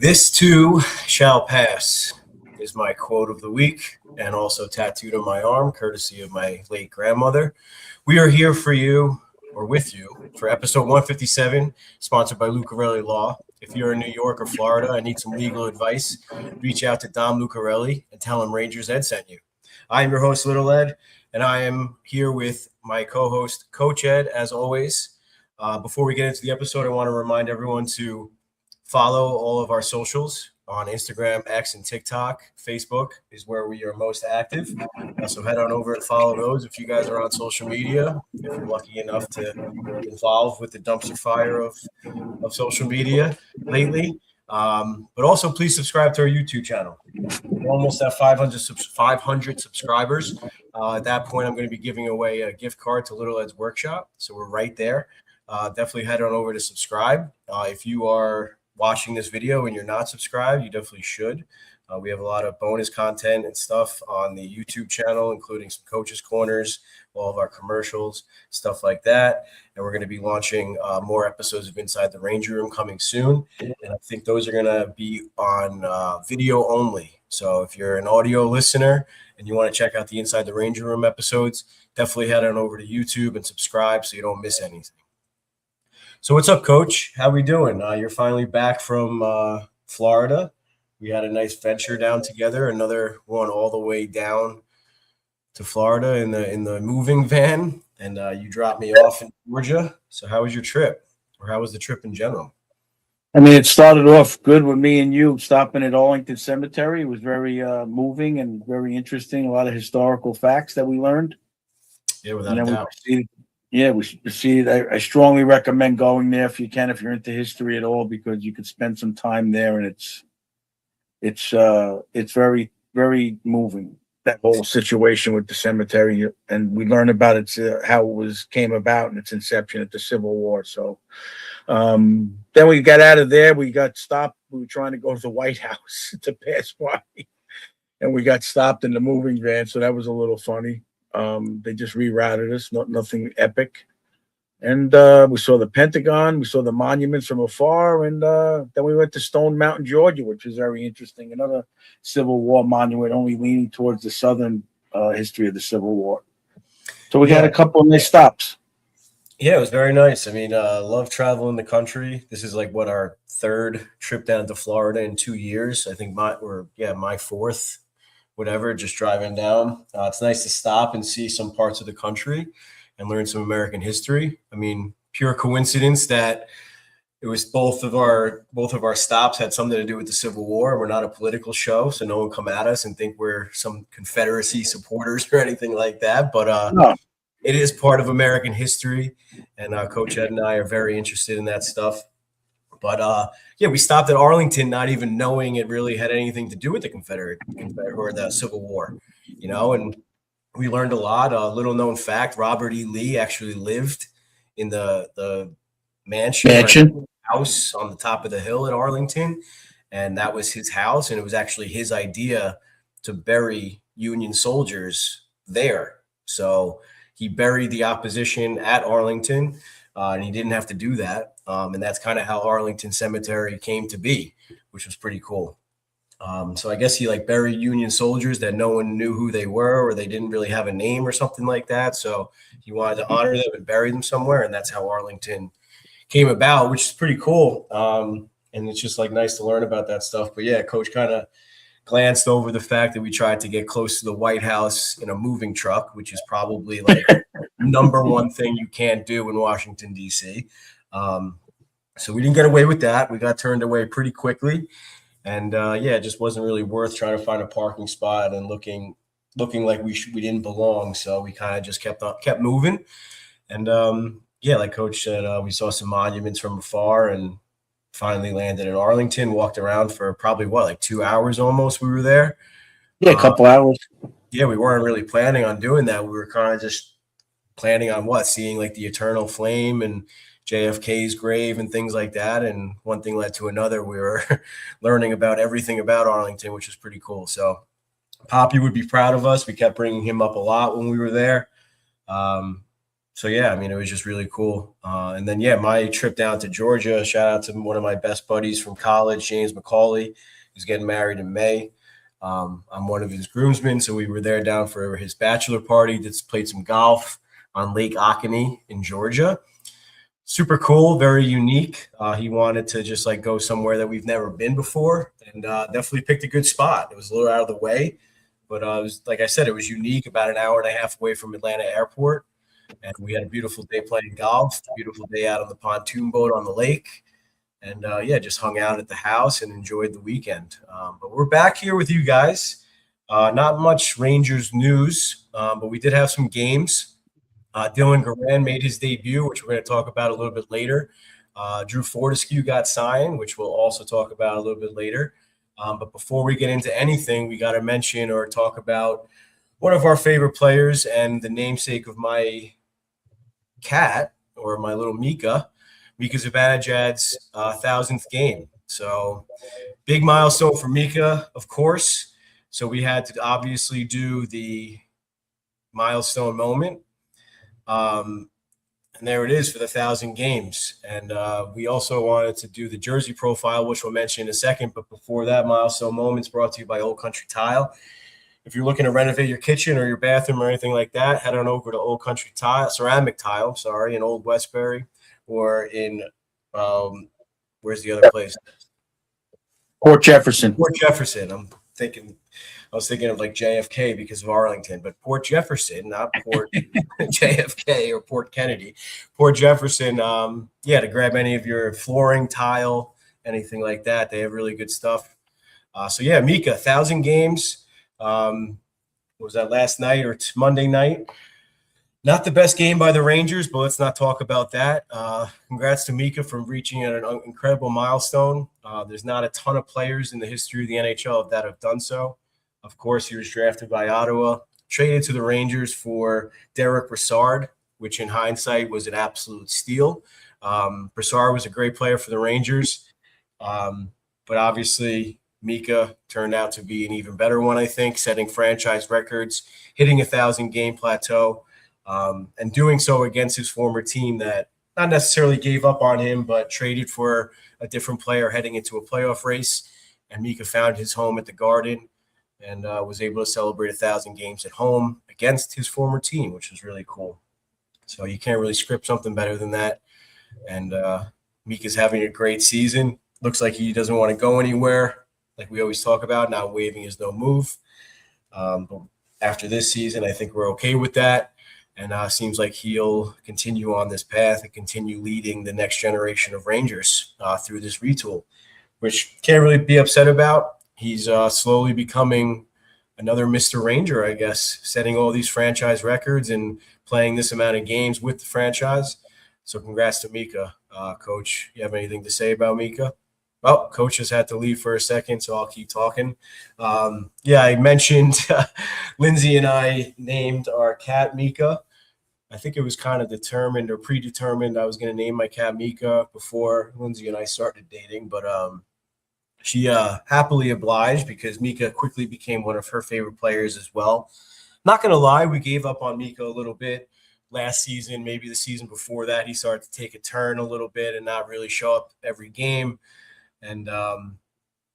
This too shall pass is my quote of the week, and also tattooed on my arm, courtesy of my late grandmother. We are here for you, or with you, for episode 157, sponsored by Lucarelli Law. If you're in New York or Florida and need some legal advice, reach out to Dom Lucarelli and tell him Rangers Ed sent you. I am your host, Little Ed, and I am here with my co-host, Coach Ed, as always. Before we get into the episode, I want to remind everyone to follow all of our socials on Instagram, X, and TikTok. Facebook is where we are most active. So head on over and follow those if you guys are on social media, if you're lucky enough to get involved with the dumpster fire of social media lately. But also, please subscribe to our YouTube channel. We're almost at 500 subscribers. At that point, I'm going to be giving away a gift card to Little Ed's Workshop. So we're right there. Definitely head on over to subscribe. If you are watching this video and you're not subscribed, you definitely should. We have a lot of bonus content and stuff on the YouTube channel, including some coaches' corners, all of our commercials, stuff like that. And we're going to be launching more episodes of Inside the Ranger Room coming soon. And I think those are going to be on video only. So if you're an audio listener and you want to check out the Inside the Ranger Room episodes, definitely head on over to YouTube and subscribe so you don't miss anything. So what's up, Coach? How we doing? You're finally back from Florida. We had a nice venture down together, another one all the way down to Florida in the moving van, and you dropped me off in Georgia. So how was your trip, or how was the trip in general? I mean, it started off good with me and you stopping at Arlington Cemetery. It was very moving and very interesting. A lot of historical facts that we learned. Yeah, without a doubt. I strongly recommend going there if you can, if you're into history at all, because you could spend some time there, and it's very, very moving, that whole situation with the cemetery, and we learn about it, how it came about and its inception at the Civil War. So then we got out of there. We got stopped. We were trying to go to the White House to pass by, and we got stopped in the moving van. So that was a little funny. They just rerouted us, nothing epic. And we saw the Pentagon, we saw the monuments from afar, and then we went to Stone Mountain, Georgia, which was very interesting. Another Civil War monument, only leaning towards the southern history of the Civil War. So we had a couple of nice stops. Yeah, it was very nice. I mean, love traveling the country. This is like our third trip down to Florida in 2 years. I think my fourth. Whatever, just driving down. It's nice to stop and see some parts of the country and learn some American history. I mean, pure coincidence that it was both of our stops had something to do with the Civil War. We're not a political show, so no one come at us and think we're some Confederacy supporters or anything like that. But No. It is part of American history, and Coach Ed and I are very interested in that stuff. But we stopped at Arlington, not even knowing it really had anything to do with the Confederate or the Civil War, and we learned a lot. A little known fact: Robert E. Lee actually lived in the mansion house on the top of the hill at Arlington, and that was his house, and it was actually his idea to bury Union soldiers there. So he buried the opposition at Arlington. And he didn't have to do that. And that's kind of how Arlington Cemetery came to be, which was pretty cool. So I guess he buried Union soldiers that no one knew who they were, or they didn't really have a name or something like that. So he wanted to honor them and bury them somewhere. And that's how Arlington came about, which is pretty cool. And it's just nice to learn about that stuff. But yeah, Coach kind of glanced over the fact that we tried to get close to the White House in a moving truck, which is probably number one thing you can't do in Washington, D.C. So we didn't get away with that. We got turned away pretty quickly. And it just wasn't really worth trying to find a parking spot and looking like we didn't belong. So we kind of just kept moving. And like Coach said, we saw some monuments from afar and finally landed in Arlington, walked around for probably 2 hours almost. We were there. Yeah, a couple hours. Yeah, we weren't really planning on doing that. We were kind of just planning on seeing the eternal flame and JFK's grave and things like that. And one thing led to another. We were learning about everything about Arlington, which was pretty cool. So Poppy would be proud of us. We kept bringing him up a lot when we were there. So yeah, I mean, it was just really cool. And then yeah, my trip down to Georgia. Shout out to one of my best buddies from college, James McCauley. He's getting married in May. I'm one of his groomsmen, so we were there down for his bachelor party. Just played some golf on Lake Oconee in Georgia. Super cool, very unique. He wanted to just like go somewhere that we've never been before, and definitely picked a good spot. It was a little out of the way, but it was, like I said, it was unique. About an hour and a half away from Atlanta Airport, and we had a beautiful day playing golf, a beautiful day out on the pontoon boat on the lake, and yeah, just hung out at the house and enjoyed the weekend. But we're back here with you guys. Not much Rangers news, but we did have some games. Dylan Garand made his debut, which we're going to talk about a little bit later. Drew Fortescue got signed, which we'll also talk about a little bit later. But before we get into anything, we got to mention or talk about one of our favorite players and the namesake of my cat, or my little Mika Zibanejad's 1,000th game. So big milestone for Mika, of course. So we had to obviously do the milestone moment. And there it is for the 1,000 games. And we also wanted to do the jersey profile, which we'll mention in a second. But before that, milestone moments brought to you by Old Country Tile. If you're looking to renovate your kitchen or your bathroom or anything like that, head on over to Old Country Tile, ceramic tile, in Old Westbury, or in where's the other place? Port Jefferson. Port Jefferson. I was thinking of like JFK because of Arlington, but Port Jefferson, not Port JFK or Port Kennedy. Port Jefferson, to grab any of your flooring, tile, anything like that. They have really good stuff. So yeah, Mika, 1,000 games. Was that last night or Monday night? Not the best game by the Rangers, but let's not talk about that. Congrats to Mika for reaching an incredible milestone. There's not a ton of players in the history of the NHL that have done so. Of course, he was drafted by Ottawa, traded to the Rangers for Derek Brassard, which in hindsight was an absolute steal. Brassard was a great player for the Rangers, but obviously Mika turned out to be an even better one, I think, setting franchise records, hitting 1,000-game plateau, and doing so against his former team that not necessarily gave up on him, but traded for a different player heading into a playoff race. And Mika found his home at the Garden and was able to celebrate 1,000 games at home against his former team, which was really cool. So you can't really script something better than that. And Mika's having a great season. Looks like he doesn't want to go anywhere, like we always talk about. Now waving is no move. But after this season, I think we're okay with that. And seems like he'll continue on this path and continue leading the next generation of Rangers through this retool, which can't really be upset about. He's slowly becoming another Mr. Ranger, I guess, setting all these franchise records and playing this amount of games with the franchise. So congrats to Mika. Coach, you have anything to say about Mika? Well, Coach has had to leave for a second, so I'll keep talking. I mentioned Lindsay and I named our cat Mika. I think it was kind of determined or predetermined I was going to name my cat Mika before Lindsay and I started dating, but she happily obliged because Mika quickly became one of her favorite players as well. Not going to lie, we gave up on Mika a little bit last season, maybe the season before that. He started to take a turn a little bit and not really show up every game, and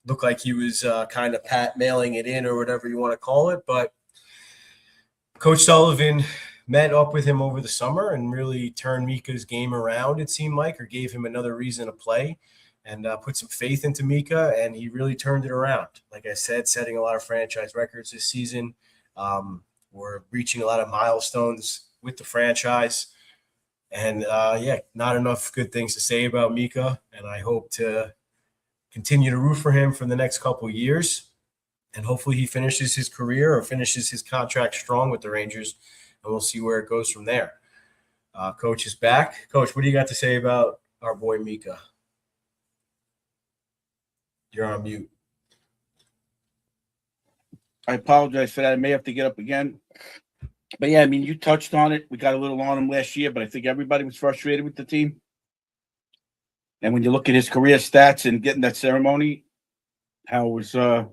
looked like he was kind of mailing it in or whatever you want to call it. But Coach Sullivan met up with him over the summer and really turned Mika's game around, it seemed like, or gave him another reason to play. And put some faith into Mika, and he really turned it around. Like I said, setting a lot of franchise records this season. We're reaching a lot of milestones with the franchise. And, not enough good things to say about Mika, and I hope to continue to root for him for the next couple of years. And hopefully he finishes his career or finishes his contract strong with the Rangers, and we'll see where it goes from there. Coach is back. Coach, what do you got to say about our boy Mika? You're on mute. I apologize for that. I may have to get up again. But yeah, I mean, you touched on it. We got a little on him last year, but I think everybody was frustrated with the team. And when you look at his career stats and getting that ceremony, how it was a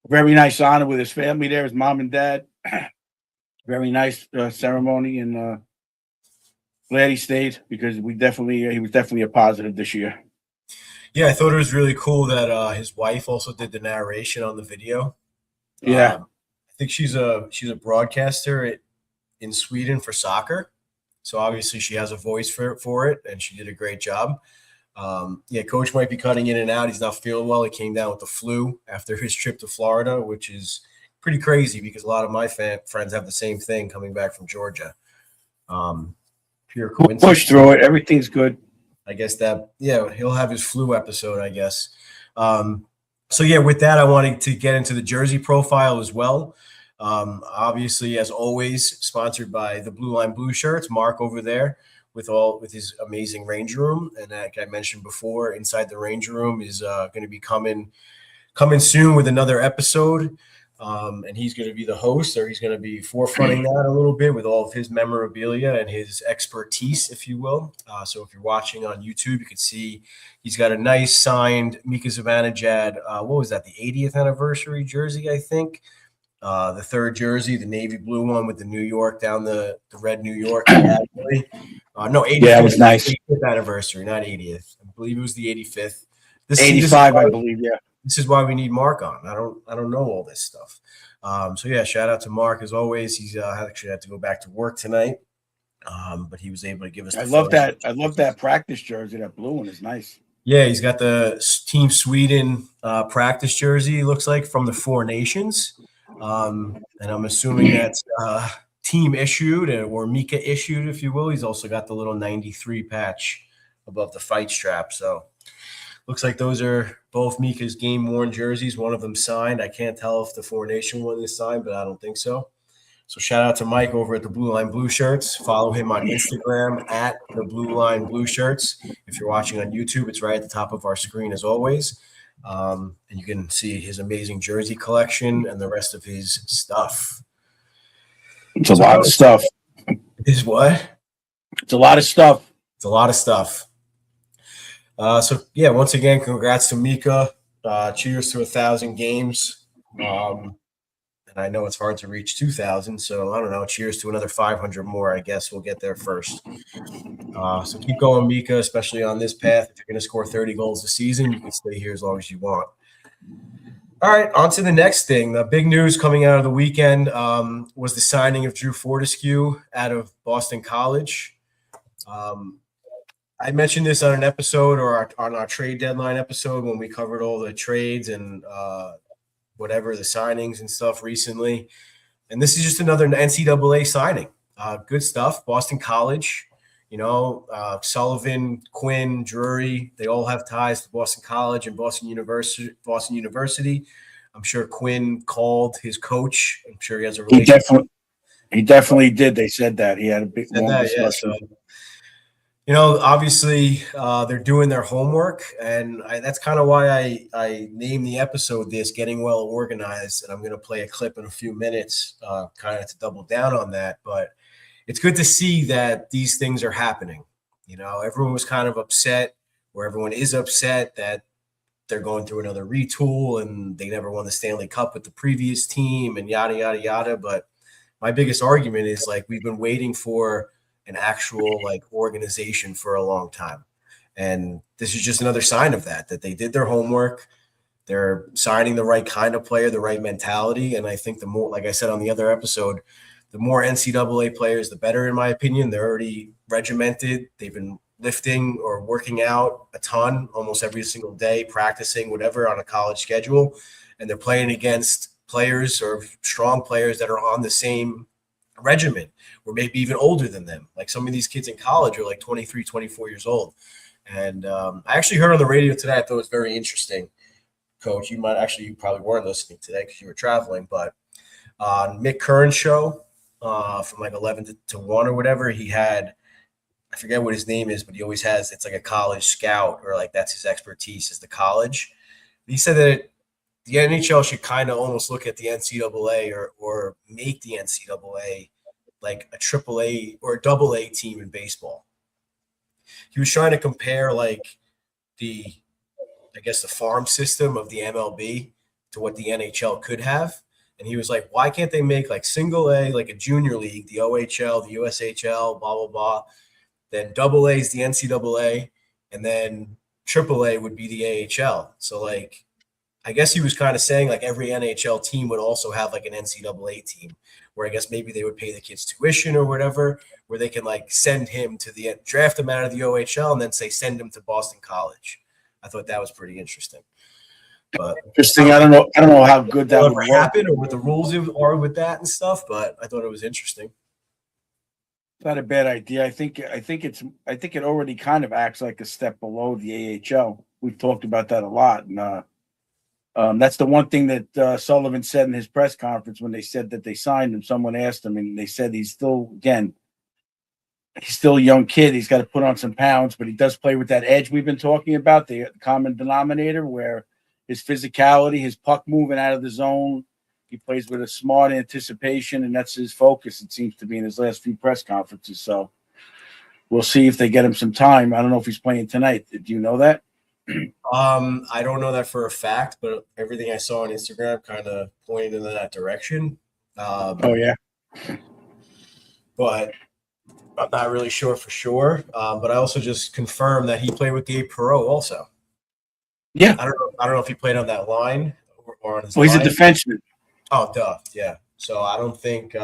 very nice honor with his family there, his mom and dad. Very nice ceremony. And Glad he stayed because he was definitely a positive this year. Yeah, I thought it was really cool that his wife also did the narration on the video. Yeah. I think she's a broadcaster in Sweden for soccer. So obviously she has a voice for it, and she did a great job. Yeah, coach might be cutting in and out. He's not feeling well. He came down with the flu after his trip to Florida, which is pretty crazy because a lot of my friends have the same thing coming back from Georgia. Pure coincidence. Push through it. Everything's good. I guess he'll have his flu episode, I guess. So yeah, with that, I wanted to get into the jersey profile as well. Obviously, as always, sponsored by the Blue Line Blue Shirts, Mark over there with his amazing Ranger Room. And like I mentioned before, inside the Ranger Room is going to be coming soon with another episode. And he's going to be the host, or he's going to be forefronting that a little bit with all of his memorabilia and his expertise, if you will. So if you're watching on YouTube, you can see he's got a nice signed Mika Zibanejad. What was that? The 80th anniversary jersey, I think. The third jersey, the navy blue one with the New York down the red New York. No, 85th. Yeah, it was nice. 85th anniversary, not 80th. I believe it was the 85th. 85, I believe. Yeah. This is why we need Mark on. I don't know all this stuff. So yeah, shout out to Mark as always. He's actually had to go back to work tonight, but he was able to give us. I love that practice jersey. That blue one is nice. Yeah, he's got the Team Sweden practice jersey. Looks like from the Four Nations, and I'm assuming that's team issued or Mika issued, if you will. He's also got the little 93 patch above the fight strap. So. Looks like those are both Mika's game-worn jerseys. One of them signed. I can't tell if the Four Nation one is signed, but I don't think so. So shout out to Mike over at the Blue Line Blue Shirts. Follow him on Instagram at the Blue Line Blue Shirts. If you're watching on YouTube, it's right at the top of our screen as always. And you can see his amazing jersey collection and the rest of his stuff. It's a lot of stuff. Is what? It's a lot of stuff. It's a lot of stuff. So yeah, once again, congrats to Mika. Cheers to 1,000 games. And I know it's hard to reach 2,000, so I don't know. Cheers to another 500 more. I guess we'll get there first. So keep going, Mika, especially on this path. If you're going to score 30 goals a season, you can stay here as long as you want. All right, on to the next thing. The big news coming out of the weekend was the signing of Drew Fortescue out of Boston College. I mentioned this on an episode or on our trade deadline episode when we covered all the trades and whatever, the signings and stuff recently. And this is just another NCAA signing. Good stuff. Boston College, Sullivan, Quinn, Drury, they all have ties to Boston College and Boston University. I'm sure Quinn called his coach. I'm sure he has a relationship. He definitely did. They said that. He had a big discussion. Obviously they're doing their homework, and that's kind of why I named the episode this, Getting Well Organized, and I'm going to play a clip in a few minutes kind of to double down on that. But it's good to see that these things are happening. Everyone was kind of upset, or everyone is upset that they're going through another retool and they never won the Stanley Cup with the previous team and yada, yada, yada. But my biggest argument is we've been waiting for an actual organization for a long time. And this is just another sign of that they did their homework. They're signing the right kind of player, the right mentality. And I think the more, like I said on the other episode, the more NCAA players, the better, in my opinion. They're already regimented. They've been lifting or working out a ton almost every single day, practicing, whatever, on a college schedule. And they're playing against players or strong players that are on the same regimen, or maybe even older than them. Like some of these kids in college are 23, 24 years old. And I actually heard on the radio today, I thought it was very interesting. Coach, you probably weren't listening today because you were traveling, but on Mick Curran's show from 11 to 1 or whatever, he had, I forget what his name is, but he always has, it's like a college scout, or that's his expertise is the college. He said that the NHL should kind of almost look at the NCAA or make the NCAA like a AAA or a AA team in baseball. He was trying to compare the farm system of the MLB to what the NHL could have. And he was like, why can't they make single A, like a junior league, the OHL, the USHL, blah, blah, blah. then Double A is the NCAA, and then Triple A would be the AHL. So like, I guess he was kind of saying like every NHL team would also have like an NCAA team, where I guess maybe they would pay the kids tuition or whatever, where they can like send him to the draft him out of the OHL and then say send him to Boston College. I thought that was pretty interesting. But Interesting. I don't know how good that would ever work. happen or what the rules are with that and stuff, but I thought it was interesting. Not a bad idea. I think it already kind of acts like a step below the AHL. We've talked about that a lot, and that's the one thing that Sullivan said in his press conference when they said that they signed him. Someone asked him, and they said he's still a young kid. He's got to put on some pounds, but he does play with that edge we've been talking about, the common denominator, where his physicality, his puck moving out of the zone. He plays with a smart anticipation, and that's his focus, it seems to be, in his last few press conferences. So we'll see if they get him some time. I don't know if he's playing tonight. Do you know that? I don't know that for a fact, but everything I saw on Instagram kind of pointed in that direction. Oh, yeah. But I'm not really sure for sure. But I also just confirmed that he played with Gabe Perreault also. Yeah. I don't know if he played on that line or on his Well, he's line. a defenseman. Oh, duh. Yeah. So I don't think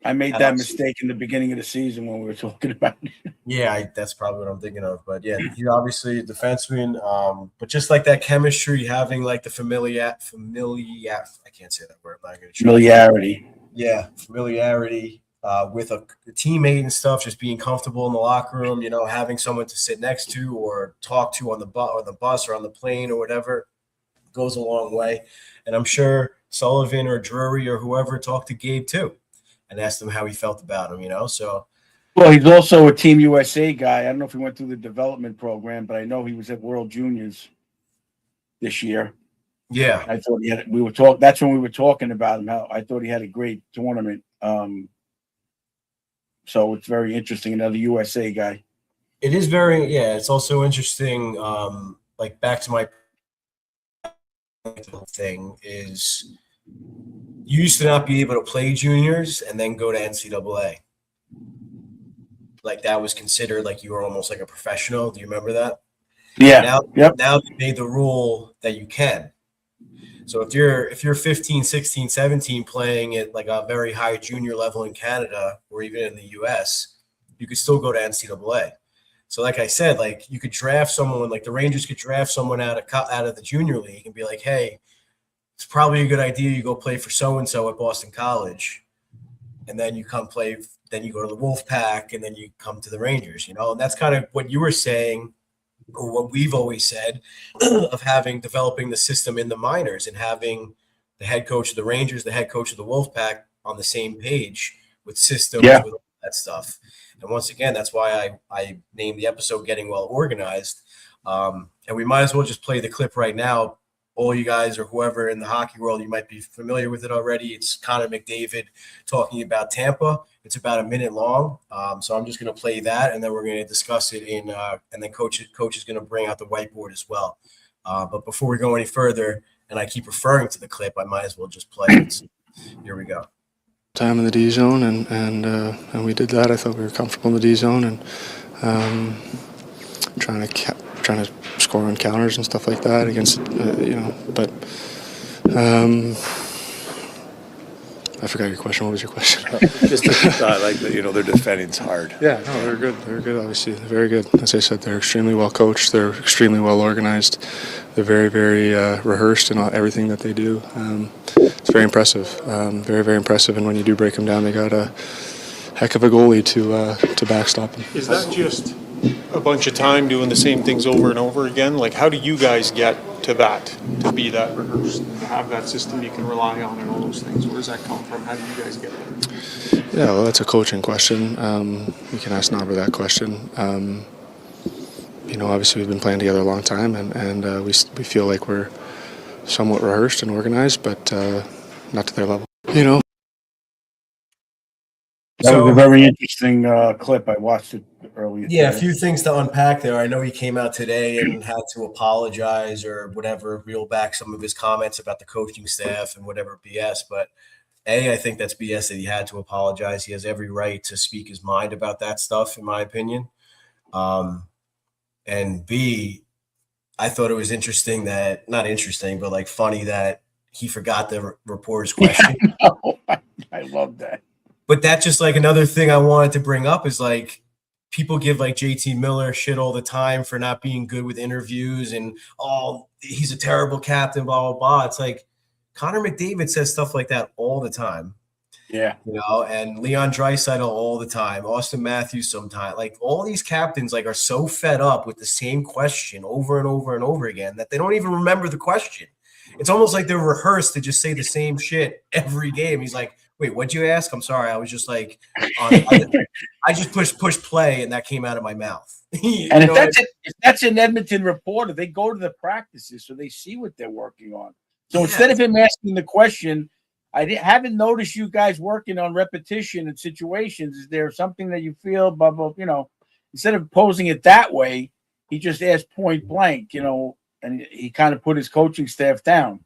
I made that mistake in the beginning of the season when we were talking about it. Yeah, that's probably what I'm thinking of. But yeah, he's obviously a defenseman. But just like that chemistry, having like the familiar, I can't say that word. I'm not gonna try. Familiarity. Yeah, familiarity with a teammate and stuff. Just being comfortable in the locker room. You know, having someone to sit next to or talk to on the bus or on the plane or whatever goes a long way. And I'm sure Sullivan or Drury or whoever talked to Gabe too, and asked him how he felt about him. You know, so. Well, he's also a Team USA guy. I don't know if he went through the development program, but I know he was at World Juniors this year. Yeah, I thought he had. That's when we were talking about him. How I thought he had a great tournament. So it's very interesting. Another USA guy. it is very. Yeah, it's also interesting. Like back to my thing is, you used to not be able to play juniors and then go to NCAA. Like that was considered like you were almost like a professional. Do you remember that? Yeah. Now they made the rule that you can. So if you're 15, 16, 17 playing at like a very high junior level in Canada or even in the US, you could still go to NCAA. So like I said, like you could draft someone, like the Rangers could draft someone out of the junior league and be like, hey, it's probably a good idea you go play for so-and-so at Boston College. And then you come play, then you go to the Wolfpack, and then you come to the Rangers, you know? And that's kind of what you were saying, or what we've always said, of developing the system in the minors and having the head coach of the Rangers, the head coach of the Wolfpack on the same page with systems, with all that stuff. And once again, that's why I named the episode Getting Well Organized. And we might as well just play the clip right now. All you guys or whoever in the hockey world, you might be familiar with it already. It's Connor McDavid talking about Tampa. It's about a minute long. So I'm just going to play that, and then we're going to discuss it and then coach is going to bring out the whiteboard as well. But before we go any further, and I keep referring to the clip, I might as well just play it. So here we go. Time in the D zone, and we did that. I thought we were comfortable in the D zone, and trying to score on counters and stuff like that against, but I forgot your question. What was your question? Just that you thought, like, their defending's hard. Yeah, no, they're good. They're good, obviously. They're very good. As I said, they're extremely well coached. They're extremely well organized. They're very, very rehearsed in everything that they do. It's very impressive. Very, very impressive. And when you do break them down, they got a heck of a goalie to backstop them. Is that just a bunch of time doing the same things over and over again? Like, how do you guys get to that, to be that rehearsed, and to have that system you can rely on and all those things? Where does that come from? How do you guys get there? Yeah, well, that's a coaching question. You can ask Nabra that question. Obviously we've been playing together a long time, and we feel like we're somewhat rehearsed and organized, but not to their level. That was a very interesting clip. I watched it earlier. Yeah, a few things to unpack there. I know he came out today and had to apologize or whatever, reel back some of his comments about the coaching staff and whatever BS. But I think that's BS that he had to apologize. He has every right to speak his mind about that stuff, in my opinion. And B, I thought it was interesting that, not interesting, but like funny that he forgot the reporter's question. Oh, I love that. But that's just like another thing I wanted to bring up is like people give like JT Miller shit all the time for not being good with interviews and, oh, he's a terrible captain, blah, blah, blah. It's like Connor McDavid says stuff like that all the time. Yeah. You know, and Leon Draisaitl all the time, Austin Matthews sometimes. Like all these captains like are so fed up with the same question over and over and over again that they don't even remember the question. It's almost like they're rehearsed to just say the same shit every game. He's like, wait, what'd you ask? I'm sorry. I was just like, I just push play and that came out of my mouth. And if that's an Edmonton reporter, they go to the practices so they see what they're working on. So instead of him asking the question, haven't noticed you guys working on repetition and situations. Is there something that you feel, blah, blah, instead of posing it that way, he just asked point blank, and he kind of put his coaching staff down.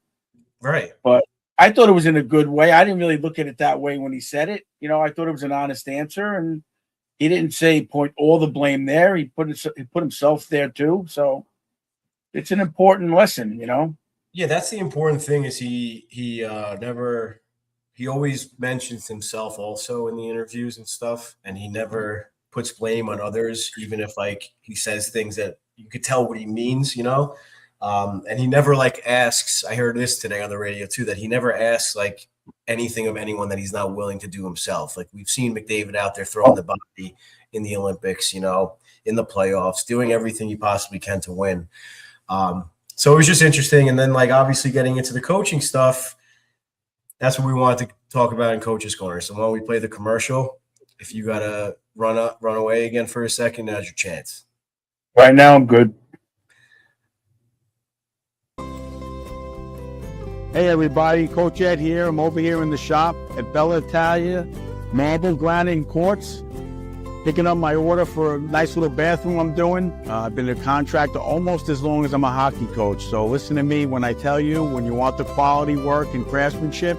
Right. But I thought it was in a good way. I didn't really look at it that way when he said it. I thought it was an honest answer, and he didn't say point all the blame there. He put himself there too. So it's an important lesson, Yeah, that's the important thing is he always mentions himself also in the interviews and stuff, and he never puts blame on others, even if like he says things that you could tell what he means, and he never like asks. I heard this today on the radio too, that he never asks like anything of anyone that he's not willing to do himself. Like we've seen McDavid out there throwing the body in the Olympics, in the playoffs, doing everything he possibly can to win. So it was just interesting. And then like obviously getting into the coaching stuff, that's what we wanted to talk about in Coach's Corner. So while we play the commercial, if you gotta run away again for a second, now's your chance. Right now I'm good. Hey everybody, Coach Ed here. I'm over here in the shop at Bella Italia, Marble Grinding Quartz, picking up my order for a nice little bathroom I'm doing. I've been a contractor almost as long as I'm a hockey coach. So listen to me when I tell you, when you want the quality work and craftsmanship,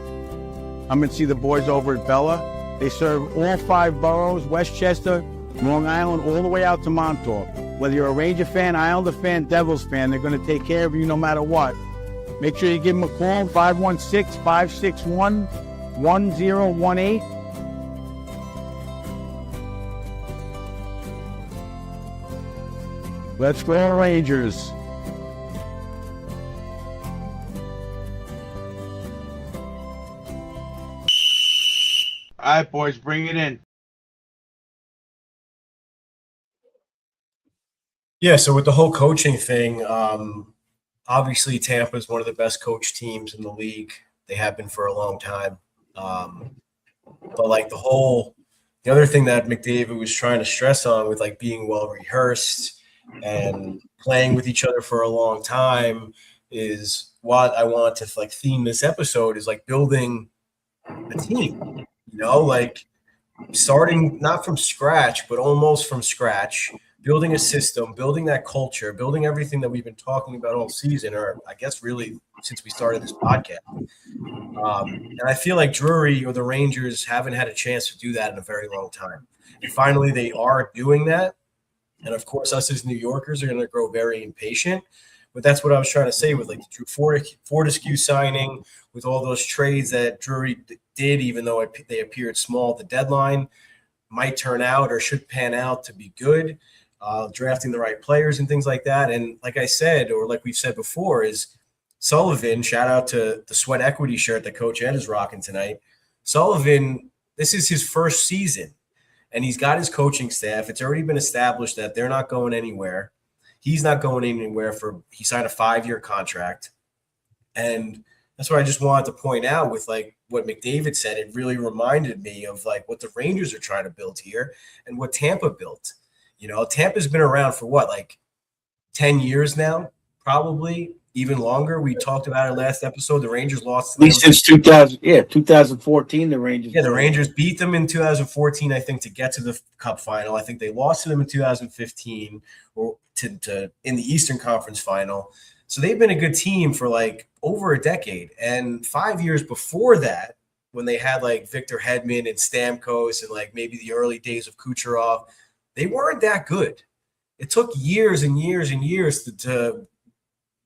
come and see the boys over at Bella. They serve all 5 boroughs, Westchester, Long Island, all the way out to Montauk. Whether you're a Ranger fan, Islander fan, Devils fan, they're going to take care of you no matter what. Make sure you give them a call, 516-561-1018. Let's go Rangers. All right, boys, bring it in. Yeah, so with the whole coaching thing, obviously Tampa is one of the best coach teams in the league. They have been for a long time. But like the other thing that McDavid was trying to stress on with like being well rehearsed and playing with each other for a long time is what I want to like theme this episode is like building a team, like starting not from scratch, but almost from scratch, building a system, building that culture, building everything that we've been talking about all season, or I guess really since we started this podcast. And I feel like Drury or the Rangers haven't had a chance to do that in a very long time. And finally, they are doing that. And of course, us as New Yorkers are going to grow very impatient. But that's what I was trying to say with like the Drew Fortescue signing, with all those trades that Drury did, even though they appeared small at the deadline, might turn out or should pan out to be good. Drafting the right players and things like that. And like I said, or like we've said before, is Sullivan, shout out to the Sweat Equity shirt that Coach Ed is rocking tonight. Sullivan, this is his first season, and he's got his coaching staff. It's already been established that they're not going anywhere. He's not going anywhere he signed a 5-year contract. And that's what I just wanted to point out with like what McDavid said. It really reminded me of like what the Rangers are trying to build here and what Tampa built. Tampa's been around for what, like 10 years now, probably even longer. We talked about it last episode. The Rangers lost. At least since 2014, the Rangers. Yeah, the Rangers beat them in 2014, I think, to get to the Cup final. I think they lost to them in 2015 or to in the Eastern Conference final. So they've been a good team for like over a decade. And 5 years before that, when they had like Victor Hedman and Stamkos and like maybe the early days of Kucherov, they weren't that good. it took years and years and years to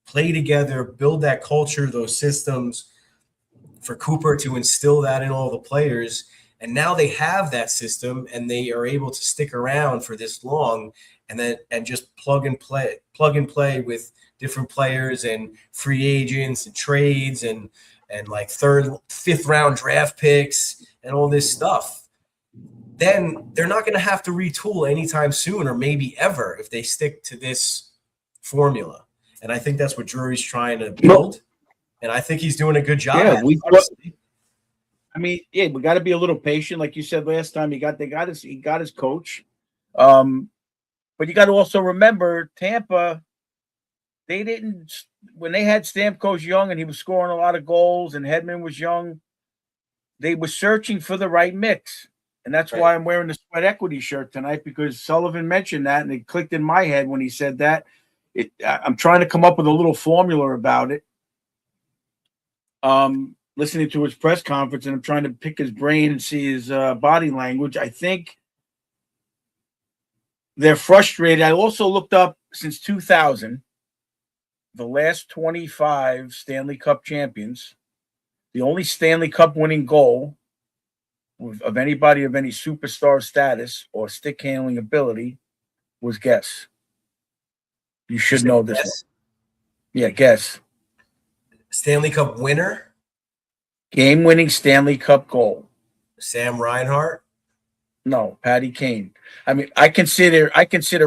play together, build that culture, those systems, for Cooper to instill that in all the players. And now they have that system and they are able to stick around for this long and just plug and play with different players and free agents and trades and like third, fifth round draft picks and all this stuff. Then they're not going to have to retool anytime soon or maybe ever if they stick to this formula. And I think that's what Drury's trying to build. And I think he's doing a good job. Yeah, we got to be a little patient, like you said last time. He got his coach, but you got to also remember Tampa. They didn't when they had Stamkos young and he was scoring a lot of goals, and Hedman was young. They were searching for the right mix, and that's why I'm wearing the Sweat Equity shirt tonight, because Sullivan mentioned that, and it clicked in my head when he said that. I'm trying to come up with a little formula about it. Listening to his press conference, and I'm trying to pick his brain and see his body language. I think they're frustrated. I also looked up since 2000, the last 25 Stanley Cup champions, the only Stanley Cup winning goal of anybody of any superstar status or stick handling ability was guess. You should know this one. Yeah, guess. Stanley Cup winner? Game-winning Stanley Cup goal. Sam Reinhart? No, Patty Kane. I mean, I consider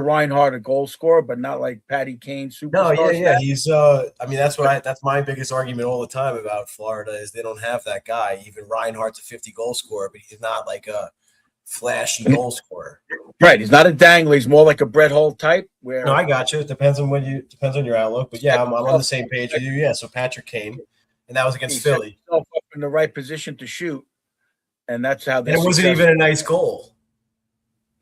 Reinhart a goal scorer, but not like Patty Kane superstar. No, yeah. He's I mean, that's my biggest argument all the time about Florida is they don't have that guy. Even Reinhart's a 50-goal scorer, but he's not like a flashy goal scorer. Right. He's not a dangler. He's more like a Brett Hull type. Where no, I got you. It depends on your outlook. But yeah, I'm on the same page with you. Yeah, so Patrick Kane. And that was against Philly. Up in the right position to shoot, and that's how. And it wasn't even a nice goal.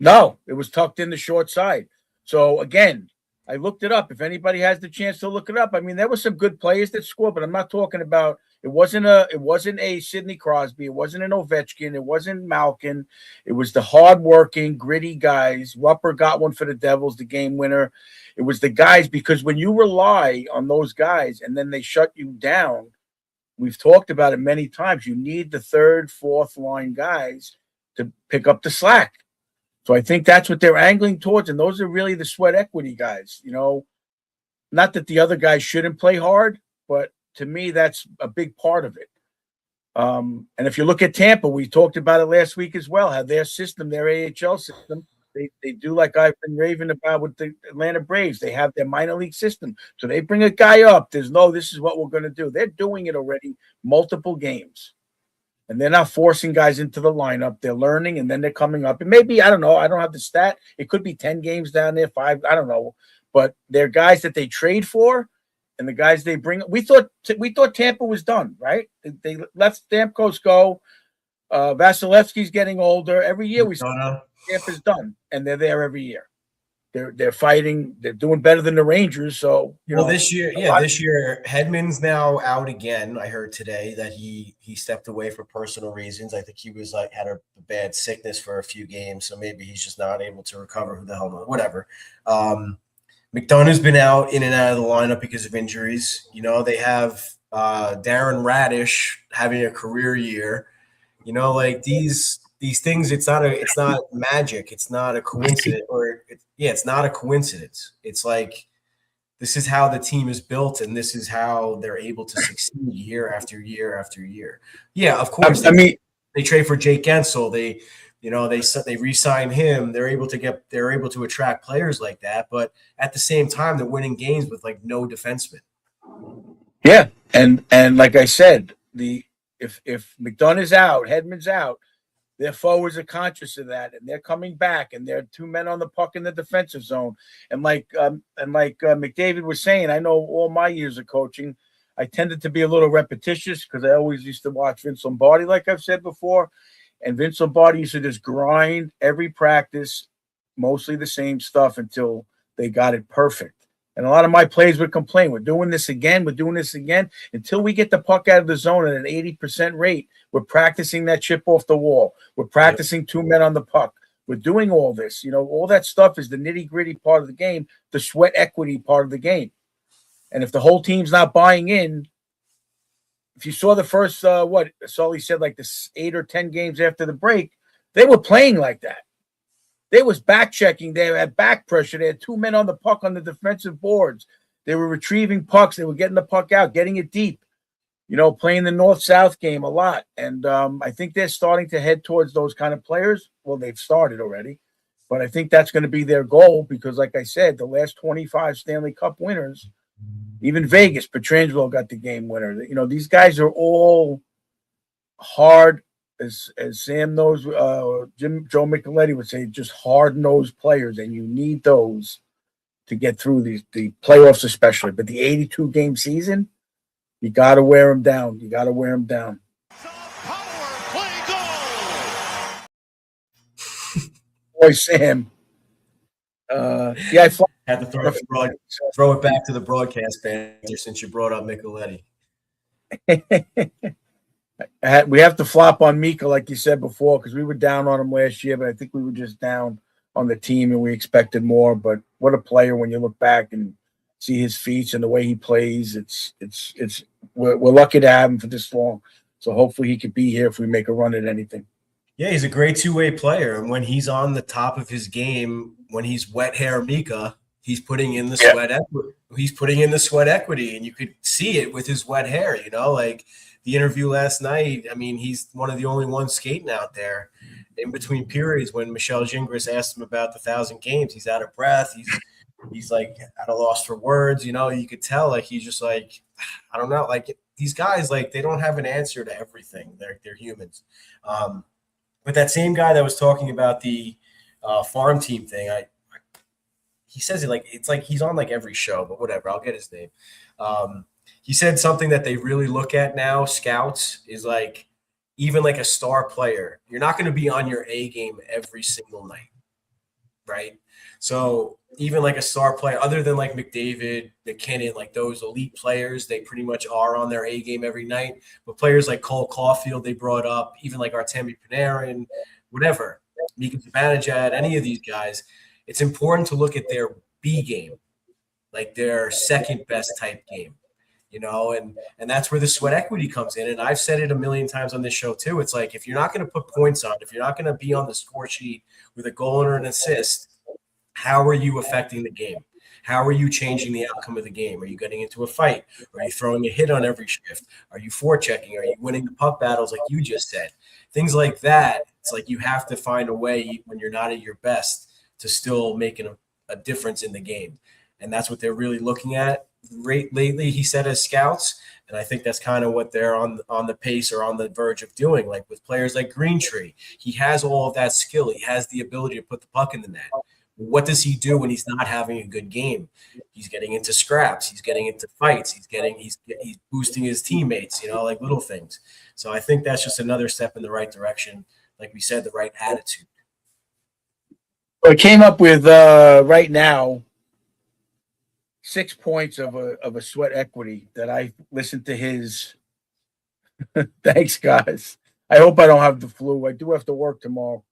No, it was tucked in the short side. So again, I looked it up. If anybody has the chance to look it up, I mean, there were some good players that scored, but I'm not talking about. It wasn't a Sidney Crosby. It wasn't an Ovechkin. It wasn't Malkin. It was the hardworking, gritty guys. Rupper got one for the Devils, the game winner. It was the guys, because when you rely on those guys and then they shut you down. We've talked about it many times. You need the third, fourth line guys to pick up the slack. So I think that's what they're angling towards. And those are really the Sweat Equity guys. You know, not that the other guys shouldn't play hard, but to me, that's a big part of it. And if you look at Tampa, we talked about it last week as well, how their system, their AHL system, they do like I've been raving about with the Atlanta Braves. They have their minor league system. So they bring a guy up. This is what we're going to do. They're doing it already multiple games. And they're not forcing guys into the lineup. They're learning, and then they're coming up. And maybe, I don't know. I don't have the stat. It could be 10 games down there, 5. I don't know. But they're guys that they trade for, and the guys they bring. We thought Tampa was done, right? They let Stamkos go. Vasilevsky's getting older. Every year we say Tampa's done, and they're there every year. They're fighting. They're doing better than the Rangers. So this year, Hedman's now out again. I heard today that he stepped away for personal reasons. I think he was had a bad sickness for a few games, so maybe he's just not able to recover. Who the hell knows? Whatever. McDonough's been out in and out of the lineup because of injuries. They have Darren Radish having a career year. Like these things, it's not magic. It's not a coincidence, it's not a coincidence. It's like this is how the team is built, and this is how they're able to succeed year after year after year. Yeah, of course. They trade for Jake Gensel. They re-sign him. They're able to attract players like that, but at the same time, they're winning games with like no defenseman. Yeah, and like I said, if McDonough is out, Hedman's out, their forwards are conscious of that, and they're coming back, and they're 2 men on the puck in the defensive zone. And like McDavid was saying, I know all my years of coaching, I tended to be a little repetitious because I always used to watch Vince Lombardi, like I've said before. And Vince Lombardi used to just grind every practice, mostly the same stuff until they got it perfect. And a lot of my players would complain, we're doing this again, until we get the puck out of the zone at an 80% rate. We're practicing that chip off the wall. We're practicing 2 men on the puck. We're doing all this. All that stuff is the nitty-gritty part of the game, the sweat equity part of the game. And if the whole team's not buying in, if you saw the first, Sully said, like the 8 or 10 games after the break, they were playing like that. They was back checking. They had back pressure. They had 2 men on the puck on the defensive boards. They were retrieving pucks. They were getting the puck out, getting it deep, playing the North-South game a lot. And I think they're starting to head towards those kind of players. Well, they've started already. But I think that's going to be their goal because, like I said, the last 25 Stanley Cup winners, even Vegas, Pietrangelo got the game winner. These guys are all hard, as Sam knows, Joe Micheletti would say, just hard-nosed players, and you need those to get through the playoffs especially. But the 82-game season, you got to wear them down. You got to wear them down. Boy, Sam. I had to throw it back to the broadcast banter since you brought up Micheletti. We have to flop on Mika, like you said before, because we were down on him last year, but I think we were just down on the team and we expected more. But what a player when you look back and see his feats and the way he plays. We're lucky to have him for this long. So hopefully he could be here if we make a run at anything. Yeah, he's a great two-way player. And when he's on the top of his game, when he's wet hair Mika, he's putting in the sweat equity. He's putting in the sweat equity, and you could see it with his wet hair, like the interview last night. I mean, he's one of the only ones skating out there in between periods. When Michel Gingras asked him about the 1,000 games, he's out of breath. He's like at a loss for words. You could tell, like, he's just like, I don't know. Like, these guys, like, they don't have an answer to everything. They're humans. But that same guy that was talking about the farm team thing, he says it like it's like he's on like every show, but whatever. I'll get his name. He said something that they really look at now, scouts, is like even like a star player. You're not going to be on your A game every single night, right? So even like a star player, other than like McDavid, McKinnon, like those elite players, they pretty much are on their A game every night. But players like Cole Caulfield, they brought up, even like Artemi Panarin, whatever, Mika Zibanejad, any of these guys, it's important to look at their B game, like their second best type game, and that's where the sweat equity comes in. And I've said it a million times on this show too. It's like, if you're not going to put points on, if you're not going to be on the score sheet with a goal or an assist, how are you affecting the game? How are you changing the outcome of the game? Are you getting into a fight? Are you throwing a hit on every shift? Are you forechecking? Are you winning the puck battles like you just said? Things like that. It's like you have to find a way when you're not at your best to still make a difference in the game. And that's what they're really looking at lately, he said, as scouts. And I think that's kind of what they're on the pace or on the verge of doing. Like with players like Greentree, he has all of that skill. He has the ability to put the puck in the net. What does he do when he's not having a good game? He's getting into scraps. He's getting into fights. He's boosting his teammates, like little things. So I think that's just another step in the right direction. Like we said, the right attitude. I came up with right now 6 points of a sweat equity that I listened to his. Thanks, guys. I hope I don't have the flu. I do have to work tomorrow.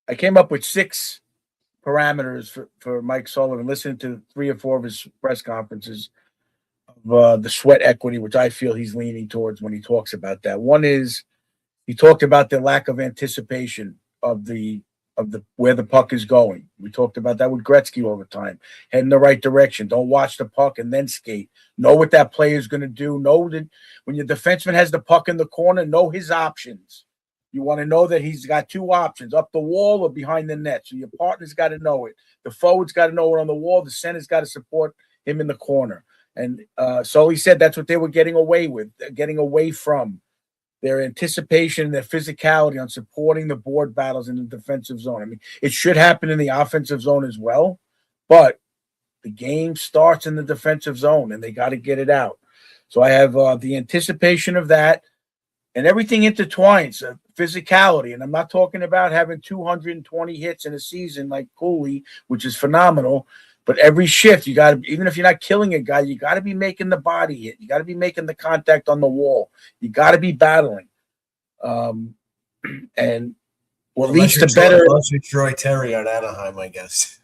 I came up with 6 parameters for Mike Sullivan, listening to 3 or 4 of his press conferences of the sweat equity, which I feel he's leaning towards when he talks about that. One is he talked about the lack of anticipation of the where the puck is going. We talked about that with Gretzky all the time. Head in the right direction. Don't watch the puck and then skate. Know what that player is going to do. Know that when your defenseman has the puck in the corner, know his options. You want to know that he's got 2 options, up the wall or behind the net. So your partner's got to know it. The forward's got to know it on the wall. The center's got to support him in the corner. And so he said that's what they were getting away from. Their anticipation, their physicality on supporting the board battles in the defensive zone. I mean, it should happen in the offensive zone as well, but the game starts in the defensive zone, and they got to get it out. So I have the anticipation of that, and everything intertwines. Physicality, and I'm not talking about having 220 hits in a season like Cooley, which is phenomenal, but every shift, you got to, even if you're not killing a guy, you got to be making the body hit. You got to be making the contact on the wall. You got to be battling. And what Unless leads to you're better. unless you're Troy Terry on Anaheim, I guess.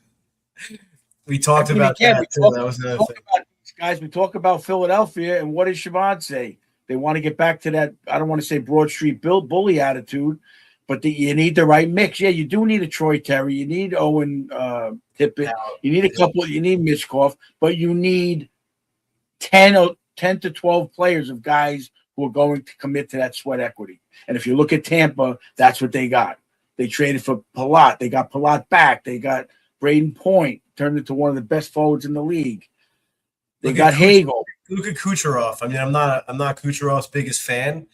We talked about Again, that too. That was another thing. about these guys. We talk about Philadelphia, and what does Siobhan say? They want to get back to that. I don't want to say Broad Street bully attitude, but you need the right mix. Yeah, you do need a Troy Terry. You need Owen Tippett. You need a couple. You need Mitchkov, but you need 10 to 12 players of guys who are going to commit to that sweat equity. And if you look at Tampa, that's what they got. They traded for Palat. They got Palat back. They got Braden Point, turned into one of the best forwards in the league. They got Hagel. Look at Kucherov. I mean, I'm not Kucherov's biggest fan,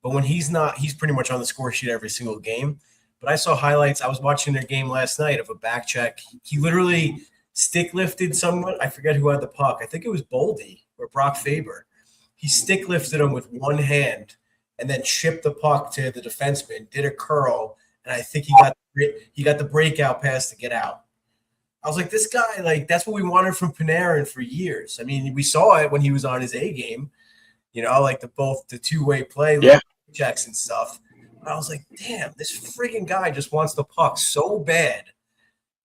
but when he's not, he's pretty much on the score sheet every single game. But I saw highlights. I was watching their game last night of a back check. He literally stick lifted someone. I forget who had the puck. I think it was Boldy or Brock Faber. He stick lifted him with one hand and then chipped the puck to the defenseman, did a curl, and I think he got the breakout pass to get out. I was like, this guy, like, that's what we wanted from Panarin for years. I mean, we saw it when he was on his A game, like the two-way play, checks and stuff. But I was like, damn, this freaking guy just wants the puck so bad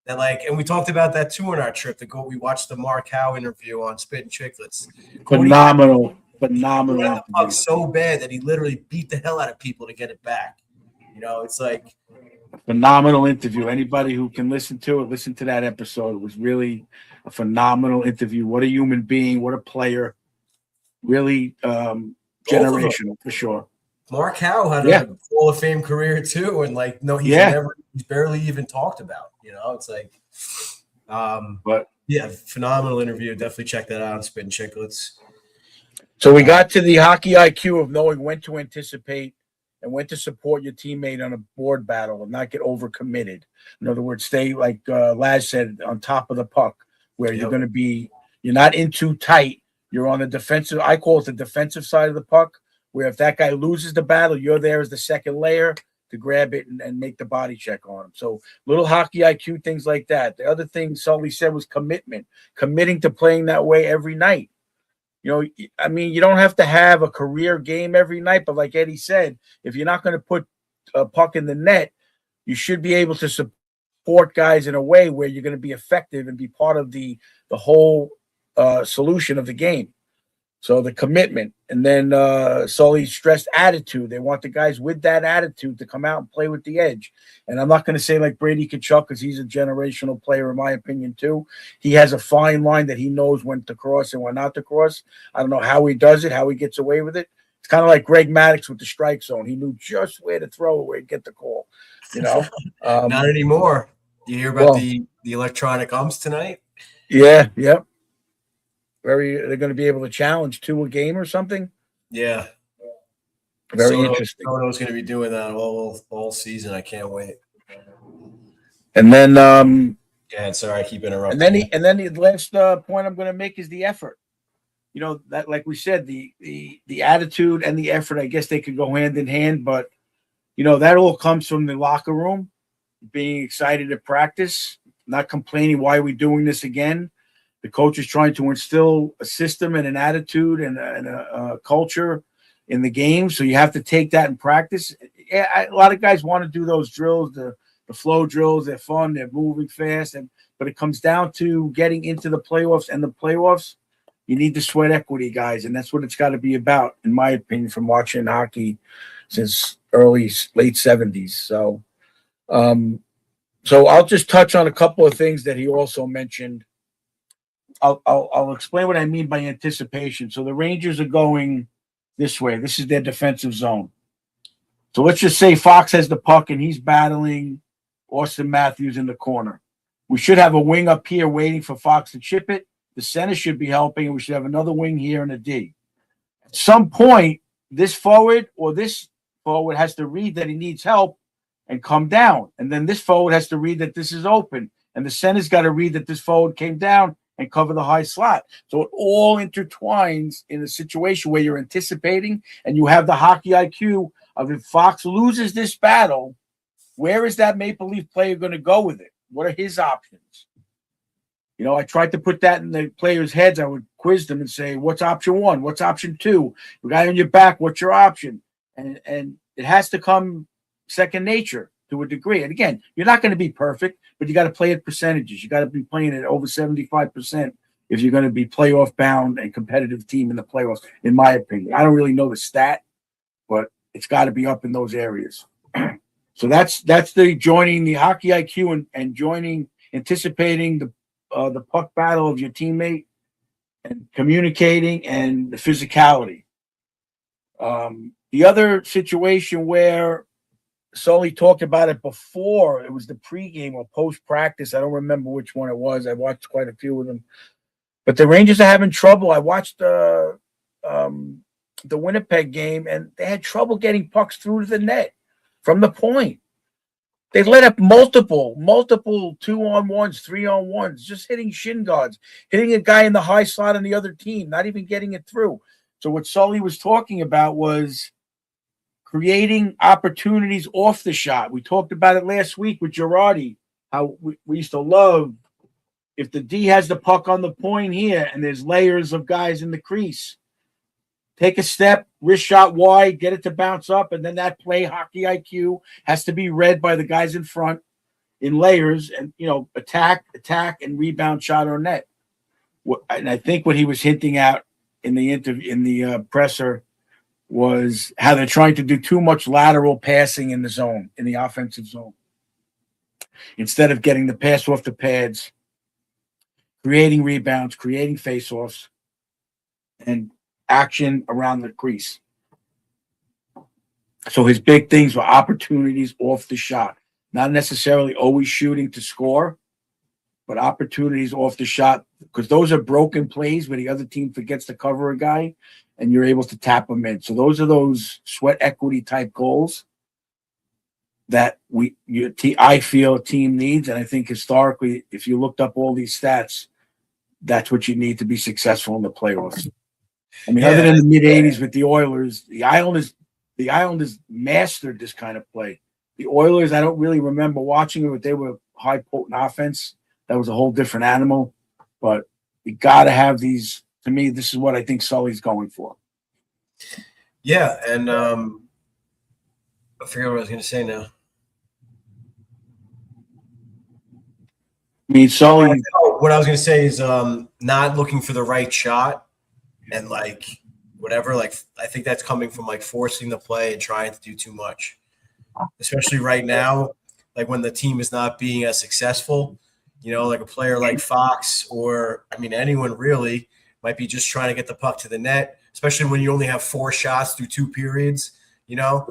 that, like, and we talked about that too on our trip to go. We watched the Mark Howe interview on Spit and Chicklets. Phenomenal. He wanted the puck so bad that he literally beat the hell out of people to get it back. It's like phenomenal interview. Anybody who can listen to that episode. It was really a phenomenal interview. What a human being, what a player. Really generational for sure. Mark Howe had a Hall of Fame career too, and he's barely even talked about. It's like phenomenal interview. Definitely check that out on Spit and Chicklets. So we got to the hockey IQ of knowing when to anticipate and when to support your teammate on a board battle and not get overcommitted. In other words, stay, like Laz said, on top of the puck, where you're not in too tight. You're on the defensive, I call it the defensive side of the puck, where if that guy loses the battle, you're there as the second layer to grab it and make the body check on him. So little hockey IQ, things like that. The other thing Sully said was committing to playing that way every night. I mean, you don't have to have a career game every night, but like Eddie said, if you're not going to put a puck in the net, you should be able to support guys in a way where you're going to be effective and be part of the whole solution of the game. So the commitment. And then Sully stressed attitude. They want the guys with that attitude to come out and play with the edge. And I'm not going to say like Brady Tkachuk, because he's a generational player, in my opinion, too. He has a fine line that he knows when to cross and when not to cross. I don't know how he does it, how he gets away with it. It's kind of like Greg Maddux with the strike zone. He knew just where to throw it, where to get the call. Not anymore. You hear about the electronic umps tonight? Yeah, yep. They're going to be able to challenge 2 a game or something. Yeah, very interesting. Soto's going to be doing that all season. I can't wait. And then, sorry, I keep interrupting. And then the last point I'm going to make is the effort. That, like we said, the attitude and the effort. I guess they could go hand in hand, but that all comes from the locker room, being excited to practice, not complaining. Why are we doing this again? The coach is trying to instill a system and an attitude and a culture in the game. So you have to take that in practice. Yeah, a lot of guys want to do those drills, the flow drills. They're fun. They're moving fast. But it comes down to getting into the playoffs. And the playoffs, you need the sweat equity, guys. And that's what it's got to be about, in my opinion, from watching hockey since late 70s. So I'll just touch on a couple of things that he also mentioned. I'll explain what I mean by anticipation. So the Rangers are going this way. This is their defensive zone. So let's just say Fox has the puck and he's battling Austin Matthews in the corner. We should have a wing up here waiting for Fox to chip it. The center should be helping, and we should have another wing here and a D. At some point, this forward or this forward has to read that he needs help and come down. And then this forward has to read that this is open. And the center's got to read that this forward came down and cover the high slot. So it all intertwines in a situation where you're anticipating and you have the hockey IQ of, if Fox loses this battle, where is that Maple Leaf player going to go with it? What are his options? I tried to put that in the players' heads. I would quiz them and say, what's option 1? What's option 2? The guy on your back, what's your option? And it has to come second nature to a degree. And again, you're not going to be perfect, but you got to play at percentages. You got to be playing at over 75% if you're going to be playoff bound and competitive team in the playoffs, in my opinion. I don't really know the stat, but it's got to be up in those areas. So that's the joining the hockey IQ and anticipating the puck battle of your teammate and communicating and the physicality. The other situation where Sully talked about it before, it was the pregame or post-practice. I don't remember which one it was. I watched quite a few of them. But the Rangers are having trouble. I watched the Winnipeg game, and they had trouble getting pucks through to the net from the point. They let up multiple 2-on-1s, 3-on-1s, just hitting shin guards, hitting a guy in the high slot on the other team, not even getting it through. So what Sully was talking about was creating opportunities off the shot. We talked about it last week with Girardi, how we used to love if the D has the puck on the point here and there's layers of guys in the crease. Take a step, wrist shot wide, get it to bounce up, and then that play hockey IQ has to be read by the guys in front in layers and, attack, and rebound shot or net. And I think what he was hinting at in the interview, in the presser, was how they're trying to do too much lateral passing in the zone, in the offensive zone. Instead of getting the pass off the pads, creating rebounds, creating faceoffs, and action around the crease. So his big things were opportunities off the shot, not necessarily always shooting to score, but opportunities off the shot, because those are broken plays where the other team forgets to cover a guy and you're able to tap them in. So those are those sweat equity type goals that I feel a team needs. And I think historically, if you looked up all these stats, that's what you need to be successful in the playoffs. I mean, other than the mid '80s with the Oilers, the Islanders mastered this kind of play. The Oilers, I don't really remember watching it, but they were high potent offense. That was a whole different animal. But you got to have these. To me, this is what I think Sully's going for. Yeah, and I forget what I was going to say now. I mean, Sully. What I was going to say is not looking for the right shot. And whatever, I think that's coming from forcing the play and trying to do too much, especially right now, when the team is not being as successful, a player like Fox or, anyone really might be just trying to get the puck to the net, especially when you only have 4 shots through 2 periods,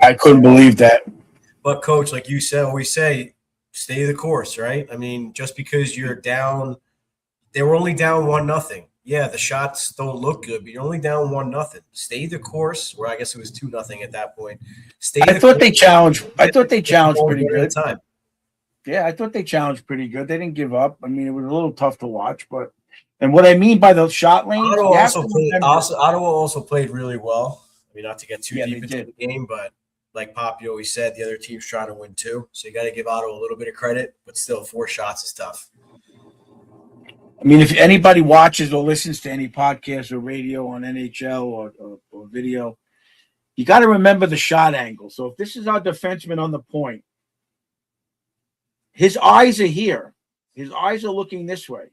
I couldn't believe that. But coach, like you always say, stay the course, right? Just because you're down, they were only down 1-0. Yeah, the shots don't look good, but you're only down 1-0. Stay the course, or I guess it was 2-0 at that point. I thought they challenged pretty good. Time. Yeah, I thought they challenged pretty good. They didn't give up. It was a little tough to watch, but and what I mean by those shot lanes, Ottawa also played really well. Not to get too deep into the game, but like Poppy always said, the other team's trying to win too. So you got to give Ottawa a little bit of credit, but still 4 shots is tough. If anybody watches or listens to any podcast or radio on NHL or video, you got to remember the shot angle. So if this is our defenseman on the point, his eyes are here. His eyes are looking this way.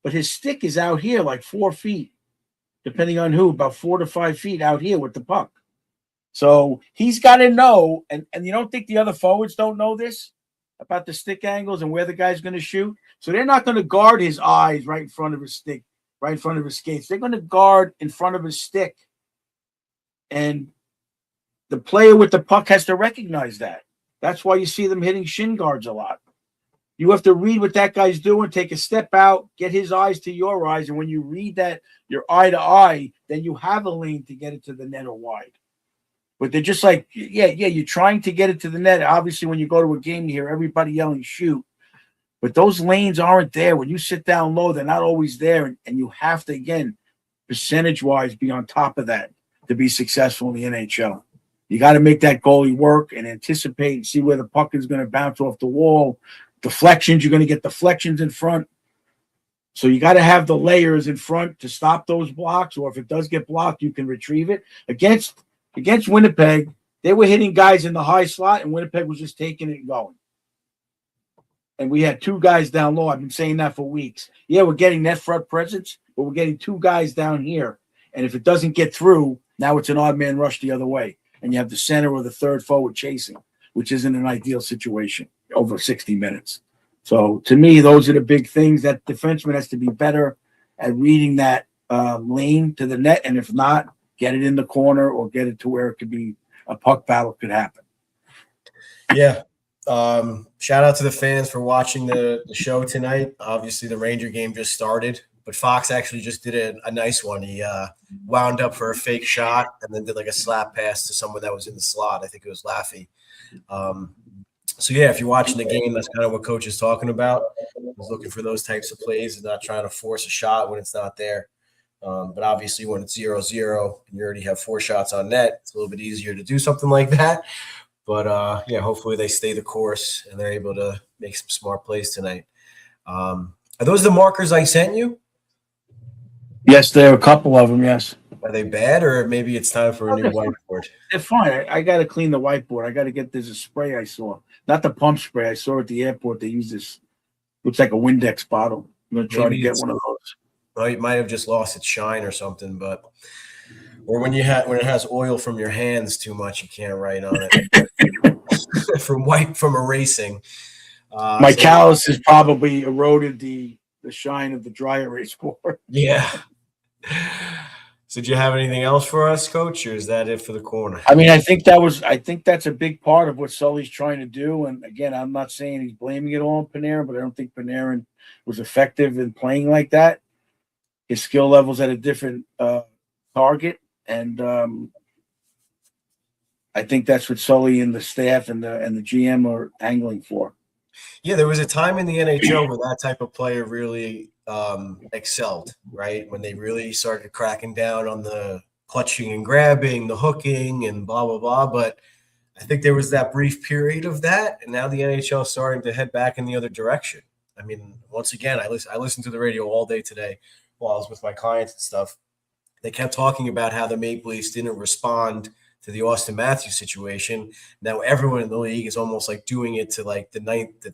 But his stick is out here 4 feet, depending on who, about 4 to 5 feet out here with the puck. So he's got to know, and you don't think the other forwards don't know this about the stick angles and where the guy's going to shoot? So they're not going to guard his eyes right in front of his stick, right in front of his skates. They're going to guard in front of his stick. And the player with the puck has to recognize that. That's why you see them hitting shin guards a lot. You have to read what that guy's doing, take a step out, get his eyes to your eyes. And when you read that, you're eye to eye, then you have a lane to get it to the net or wide. But they're just you're trying to get it to the net. Obviously, when you go to a game, you hear everybody yelling, shoot. But those lanes aren't there. When you sit down low, they're not always there. And you have to, again, percentage-wise, be on top of that to be successful in the NHL. You got to make that goalie work and anticipate and see where the puck is going to bounce off the wall. Deflections, you're going to get deflections in front. So you got to have the layers in front to stop those blocks, or if it does get blocked, you can retrieve it. Against Winnipeg, They were hitting guys in the high slot, and Winnipeg was just taking it and going. And we had 2 guys down low. I've been saying that for weeks. Yeah, we're getting net front presence, but we're getting 2 guys down here. And if it doesn't get through, now it's an odd man rush the other way. And you have the center or the third forward chasing, which isn't an ideal situation over 60 minutes. So to me, those are the big things. That defenseman has to be better at reading that lane to the net. And if not, get it in the corner or get it to where it could be a puck battle could happen. Yeah. Shout out to the fans for watching the show tonight. Obviously, the Ranger game just started, but Fox actually just did a nice one. He wound up for a fake shot and then did like a slap pass to someone that was in the slot. I think it was Laffy. So, yeah, if you're watching the game, that's kind of what Coach is talking about. He's looking for those types of plays and not trying to force a shot when it's not there. But obviously, when it's 0-0 and you already have 4 shots on net, it's a little bit easier to do something like that. But, yeah, hopefully they stay the course and they're able to make some smart plays tonight. Are those the markers I sent you? Yes, there are a couple of them, yes. Are they bad, or maybe it's time for a new whiteboard? They're fine. I got to clean the whiteboard. I got to get – there's a spray I saw. Not the pump spray. I saw at the airport they use this – looks like a Windex bottle. I'm going to try to get one of those. Well, it might have just lost its shine or something, but – or when it has oil from your hands too much, you can't write on it. from erasing. My callus has probably eroded the shine of the dry erase board. Yeah. So, do you have anything else for us, Coach, or is that it for the corner? I mean, I think that's a big part of what Sully's trying to do. And again, I'm not saying he's blaming it all on Panarin, but I don't think Panarin was effective in playing like that. His skill level's at a different target. And I think that's what Sully and the staff and the GM are angling for. Yeah, there was a time in the NHL where that type of player really excelled, right? When they really started cracking down on the clutching and grabbing, the hooking, and blah, blah, blah. But I think there was that brief period of that, and now the NHL is starting to head back in the other direction. I mean, once again, I listened to the radio all day today while I was with my clients and stuff. They kept talking about how the Maple Leafs didn't respond to the Austin Matthews situation. Now everyone in the league is almost like doing it to like the 9th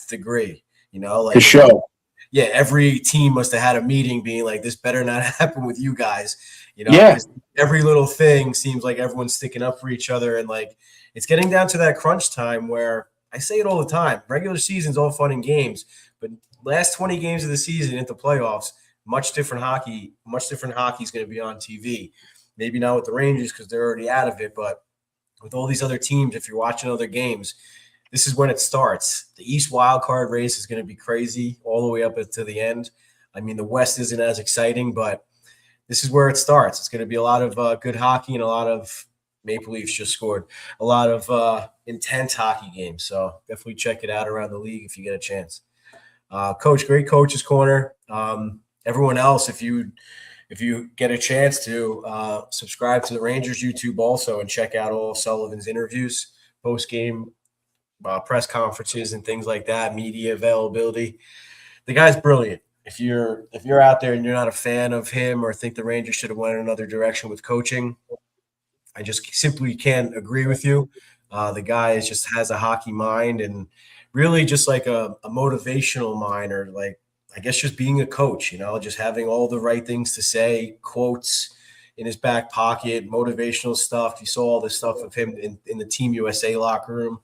degree, you know, like the show. Yeah, every team must have had a meeting being like, this better not happen with you guys, you know. Yeah. Every little thing seems like everyone's sticking up for each other, and like it's getting down to that crunch time where I say it all the time. Regular season's all fun and games, but last 20 games of the season into playoffs, much different hockey is going to be on TV. Maybe not with the Rangers because they're already out of it, but with all these other teams, if you're watching other games, this is when it starts. The East wildcard race is going to be crazy all the way up to the end. I mean, the West isn't as exciting, but this is where it starts. It's going to be a lot of good hockey and a lot of Maple Leafs just scored a lot of intense hockey games. So definitely check it out around the league if you get a chance. Coach, great Coach's Corner. Everyone else, if you get a chance to subscribe to the Rangers YouTube also and check out all of Sullivan's interviews, post-game press conferences and things like that, media availability. The guy's brilliant. If you're out there and you're not a fan of him or think the Rangers should have went in another direction with coaching, I just simply can't agree with you. The guy just has a hockey mind and really just like a motivational mind, or like, I guess just being a coach, you know, just having all the right things to say, quotes in his back pocket, motivational stuff. You saw all this stuff of him in the Team USA locker room.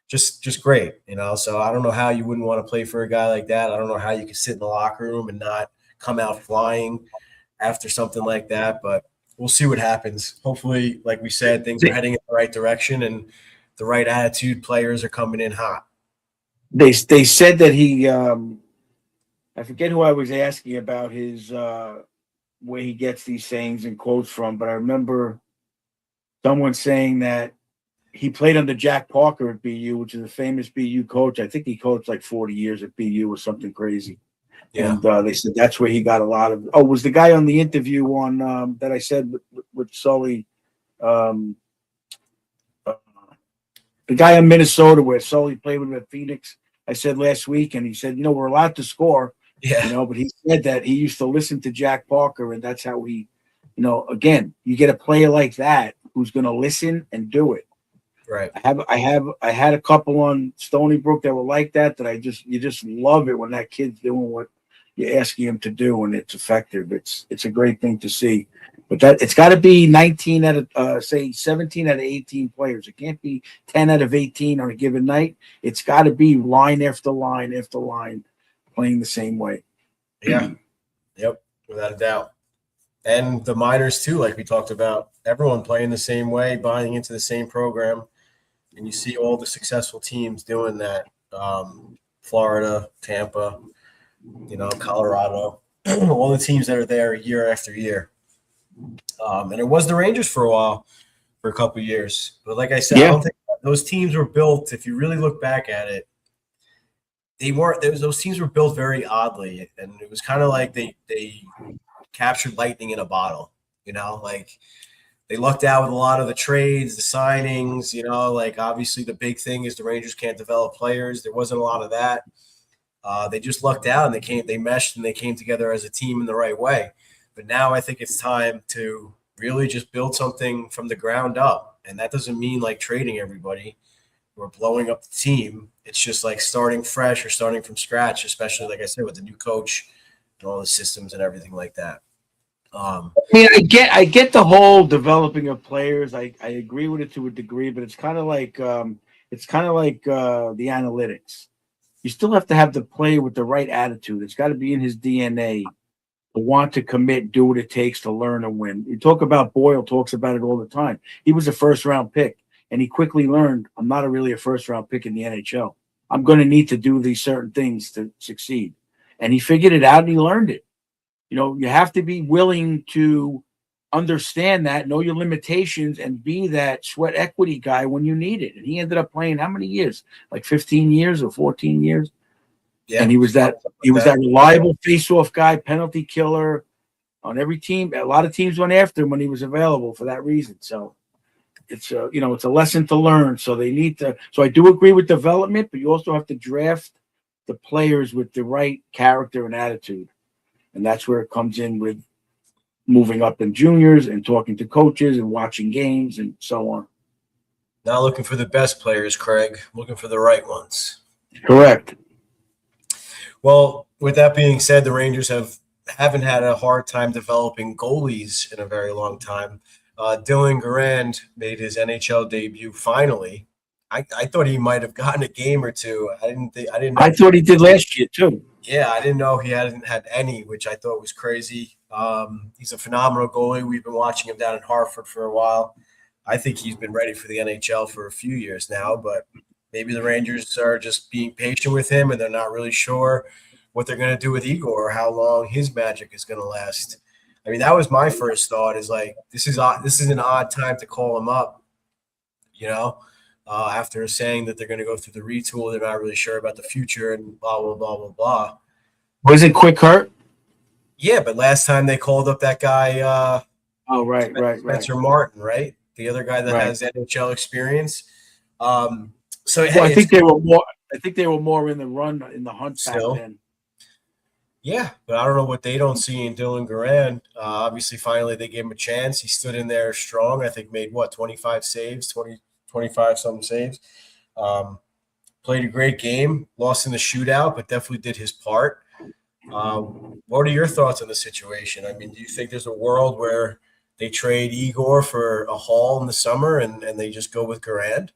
Just great, you know. So I don't know how you wouldn't want to play for a guy like that. I don't know how you could sit in the locker room and not come out flying after something like that, but we'll see what happens. Hopefully, like we said, things are heading in the right direction and the right attitude players are coming in hot. They said that he I forget who I was asking about his where he gets these sayings and quotes from, but I remember someone saying that he played under Jack Parker at BU, which is a famous BU coach. I think he coached like 40 years at BU or something crazy. Yeah. And they said that's where he got a lot of – was the guy on the interview on that I said with Sully, the guy in Minnesota where Sully played with him at Phoenix, I said last week, and he said, we're allowed to score. Yeah. But he said that he used to listen to Jack Parker, and that's how he, again, you get a player like that who's going to listen and do it. Right. I had a couple on Stony Brook that were like that. You just love it when that kid's doing what you're asking him to do, and it's effective. It's a great thing to see. But that it's got to be 19 out of say 17 out of 18 players. It can't be 10 out of 18 on a given night. It's got to be line after line after line, playing the same way. Yeah. Yep. Without a doubt. And the minors too, like we talked about, everyone playing the same way, buying into the same program. And you see all the successful teams doing that. Florida, Tampa, Colorado, all the teams that are there year after year. And it was the Rangers for a while, for a couple of years. But like I said, I don't think those teams were built, if you really look back at it, those teams were built very oddly. And it was kind of like they captured lightning in a bottle, like they lucked out with a lot of the trades, the signings, like obviously the big thing is the Rangers can't develop players. There wasn't a lot of that. They just lucked out and they meshed and they came together as a team in the right way. But now I think it's time to really just build something from the ground up. And that doesn't mean like trading everybody or blowing up the team. It's just like starting fresh or starting from scratch, especially like I said, with the new coach and all the systems and everything like that. I mean, I get the whole developing of players. I agree with it to a degree, but it's kind of like the analytics. You still have to have the player with the right attitude. It's got to be in his DNA to want to commit, do what it takes to learn and win. You talk about Boyle, talks about it all the time. He was a first-round pick, and he quickly learned, I'm not really a first-round pick in the NHL. I'm going to need to do these certain things to succeed. And he figured it out, and he learned it. You have to be willing to understand that, know your limitations, and be that sweat equity guy when you need it. And he ended up playing how many years? Like 15 years or 14 years? Yeah. And he was that reliable face-off guy, penalty killer on every team. A lot of teams went after him when he was available for that reason. So it's it's a lesson to learn. So they need to. So I do agree with development, but you also have to draft the players with the right character and attitude. And that's where it comes in with moving up in juniors and talking to coaches and watching games and so on. Not looking for the best players, Craig. Looking for the right ones. Correct. Well, with that being said, the Rangers haven't had a hard time developing goalies in a very long time. Dylan Garand made his NHL debut finally. I thought he might have gotten a game or two. I thought he did last year too. Yeah, I didn't know he hadn't had any, which I thought was crazy. He's a phenomenal goalie. We've been watching him down in Hartford for a while. I think he's been ready for the NHL for a few years now, but maybe the Rangers are just being patient with him and they're not really sure what they're going to do with Igor or how long his magic is going to last. I mean, that was my first thought is like, this is an odd time to call him up, after saying that they're going to go through the retool. They're not really sure about the future and blah, blah, blah, blah, blah. Was it Quick Hurt? Yeah, but last time they called up that guy. Right. Spencer Martin, right? The other guy that has NHL experience. I think they were more. I think they were more in the run in the hunt back then. Yeah, but I don't know what they don't see in Dylan Garand. Obviously, finally they gave him a chance. He stood in there strong. I think made 25 saves, 25 something saves. Played a great game. Lost in the shootout, but definitely did his part. What are your thoughts on the situation? I mean, do you think there's a world where they trade Igor for a haul in the summer and they just go with Garand?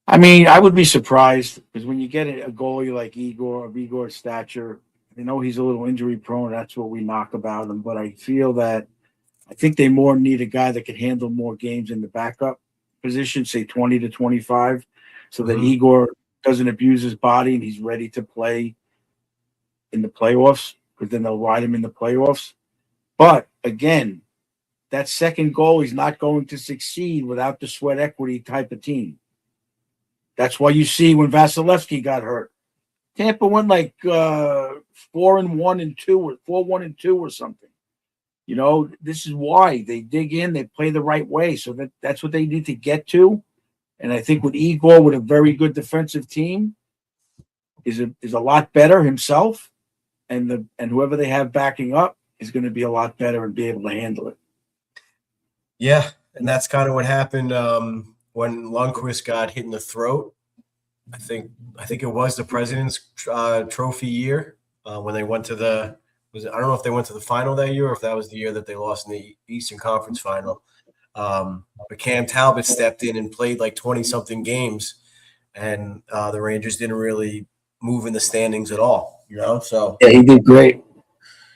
I mean, I would be surprised because when you get a goalie like Igor, of Igor's stature, he's a little injury prone. That's what we knock about him. But I think they more need a guy that can handle more games in the backup position, say 20 to 25, so that Igor doesn't abuse his body and he's ready to play in the playoffs, because then they'll ride him in the playoffs. But again, that second goal is not going to succeed without the sweat equity type of team. That's why you see when Vasilevsky got hurt, Tampa went like 4-1-2 or 4-1-2 or something. This is why they dig in, they play the right way. So that's what they need to get to. And I think with Igor, with a very good defensive team, is a lot better himself, and whoever they have backing up is going to be a lot better and be able to handle it. Yeah, And that's kind of what happened when Lundqvist got hit in the throat. I think it was the President's Trophy year when they went to I don't know if they went to the final that year or if that was the year that they lost in the Eastern Conference final. But Cam Talbot stepped in and played like 20-something games, and the Rangers didn't really move in the standings at all, So Yeah, he did great.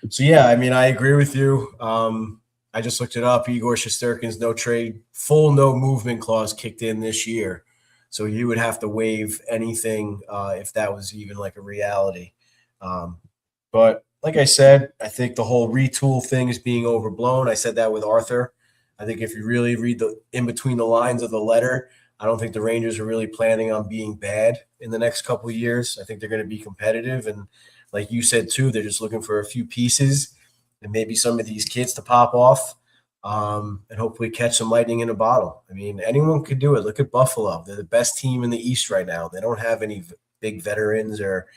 So, yeah, I mean, I agree with you. I just looked it up. Igor Shesterkin's full no movement clause kicked in this year. So you would have to waive anything if that was even like a reality. But like I said, I think the whole retool thing is being overblown. I said that with Arthur. I think if you really read the in between the lines of the letter, I don't think the Rangers are really planning on being bad in the next couple of years. I think they're going to be competitive. And like you said, too, they're just looking for a few pieces and maybe some of these kids to pop off and hopefully catch some lightning in a bottle. I mean, anyone could do it. Look at Buffalo. They're the best team in the East right now. They don't have any big veterans, or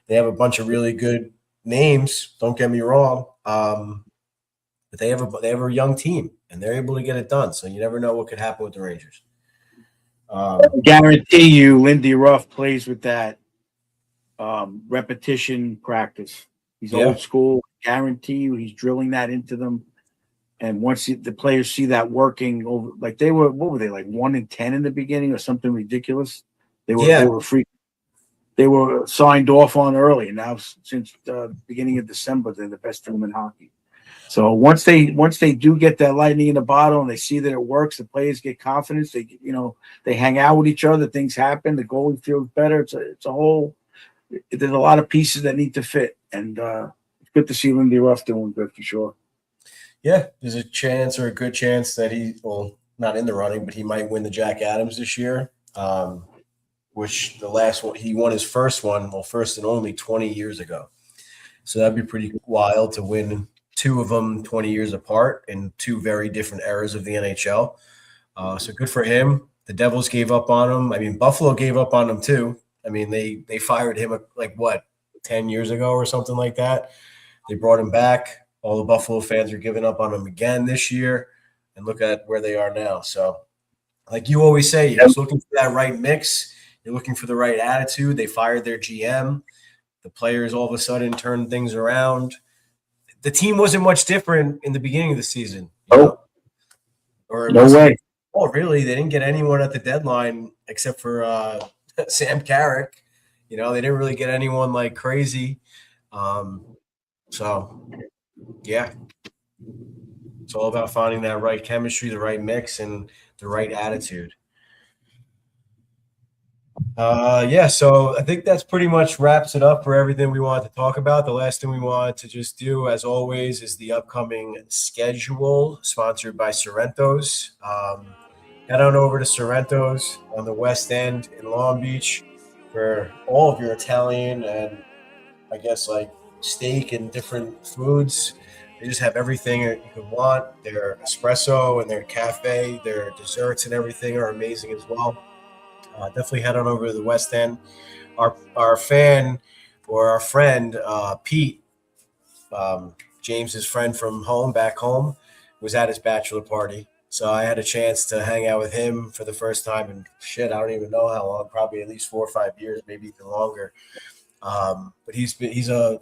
they have a bunch of really good names. Don't get me wrong. But they have a young team, and they're able to get it done. So you never know what could happen with the Rangers. I guarantee you, Lindy Ruff plays with that repetition practice. He's old school. Guarantee you, he's drilling that into them. And once the players see that working over, like what were they, like 1-10 in the beginning or something ridiculous? They were free. They were signed off on early, and now since the beginning of December, they're the best team in hockey. So once they do get that lightning in the bottle and they see that it works, the players get confidence. They hang out with each other. Things happen. The goalie feels better. It's a whole. There's a lot of pieces that need to fit, and it's good to see Lindy Ruff doing good for sure. Yeah, there's a chance or a good chance that not in the running, but he might win the Jack Adams this year. Which the last one, he won his first and only 20 years ago. So that'd be pretty wild to win two of them 20 years apart in two very different eras of the NHL. So good for him. The Devils gave up on him. I mean, Buffalo gave up on him too. I mean, they fired him 10 years ago or something like that. They brought him back. All the Buffalo fans are giving up on him again this year. And look at where they are now. So like you always say, you're just looking for that right mix. You're looking for the right attitude. They fired their GM. The players all of a sudden turned things around. The team wasn't much different in the beginning of the season. No way. Oh, really? They didn't get anyone at the deadline except for Sam Carrick. They didn't really get anyone like crazy. So, yeah. It's all about finding that right chemistry, the right mix, and the right attitude. So I think that's pretty much wraps it up for everything we wanted to talk about. The last thing we wanted to just do, as always, is the upcoming schedule sponsored by Sorrento's. Head on over to Sorrento's on the West End in Long Beach for all of your Italian and I guess like steak and different foods. They just have everything you could want. Their espresso and their cafe, their desserts and everything are amazing as well. Definitely head on over to the West End. Our fan or our friend Pete, James's friend from back home, was at his bachelor party. So I had a chance to hang out with him for the first time in I don't even know how long, probably at least 4 or 5 years, maybe even longer. But he's a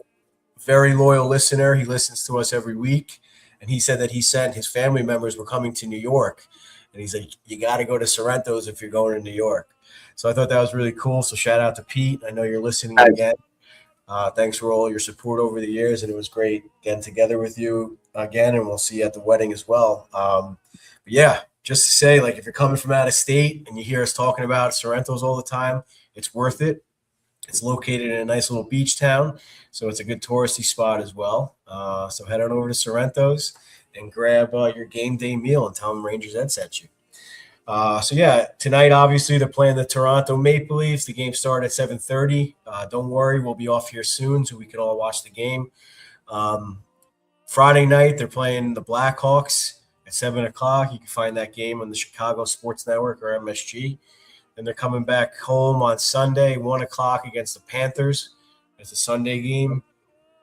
very loyal listener. He listens to us every week, and he said that his family members were coming to New York. And he's like, you got to go to Sorrento's if you're going to New York. So I thought that was really cool. So shout out to Pete. I know you're listening again. Thanks for all your support over the years. And it was great getting together with you again. And we'll see you at the wedding as well. But yeah, just to say, like, if you're coming from out of state and you hear us talking about Sorrento's all the time, it's worth it. It's located in a nice little beach town. So it's a good touristy spot as well. So head on over to Sorrento's and grab your game day meal and tell them Rangers Ed sent you. So yeah, tonight, obviously, they're playing the Toronto Maple Leafs. The game started at 7:30. Don't worry, we'll be off here soon so we can all watch the game. Friday night, they're playing the Blackhawks at 7 o'clock. You can find that game on the Chicago Sports Network or MSG. Then they're coming back home on Sunday, 1 o'clock against the Panthers. It's a Sunday game.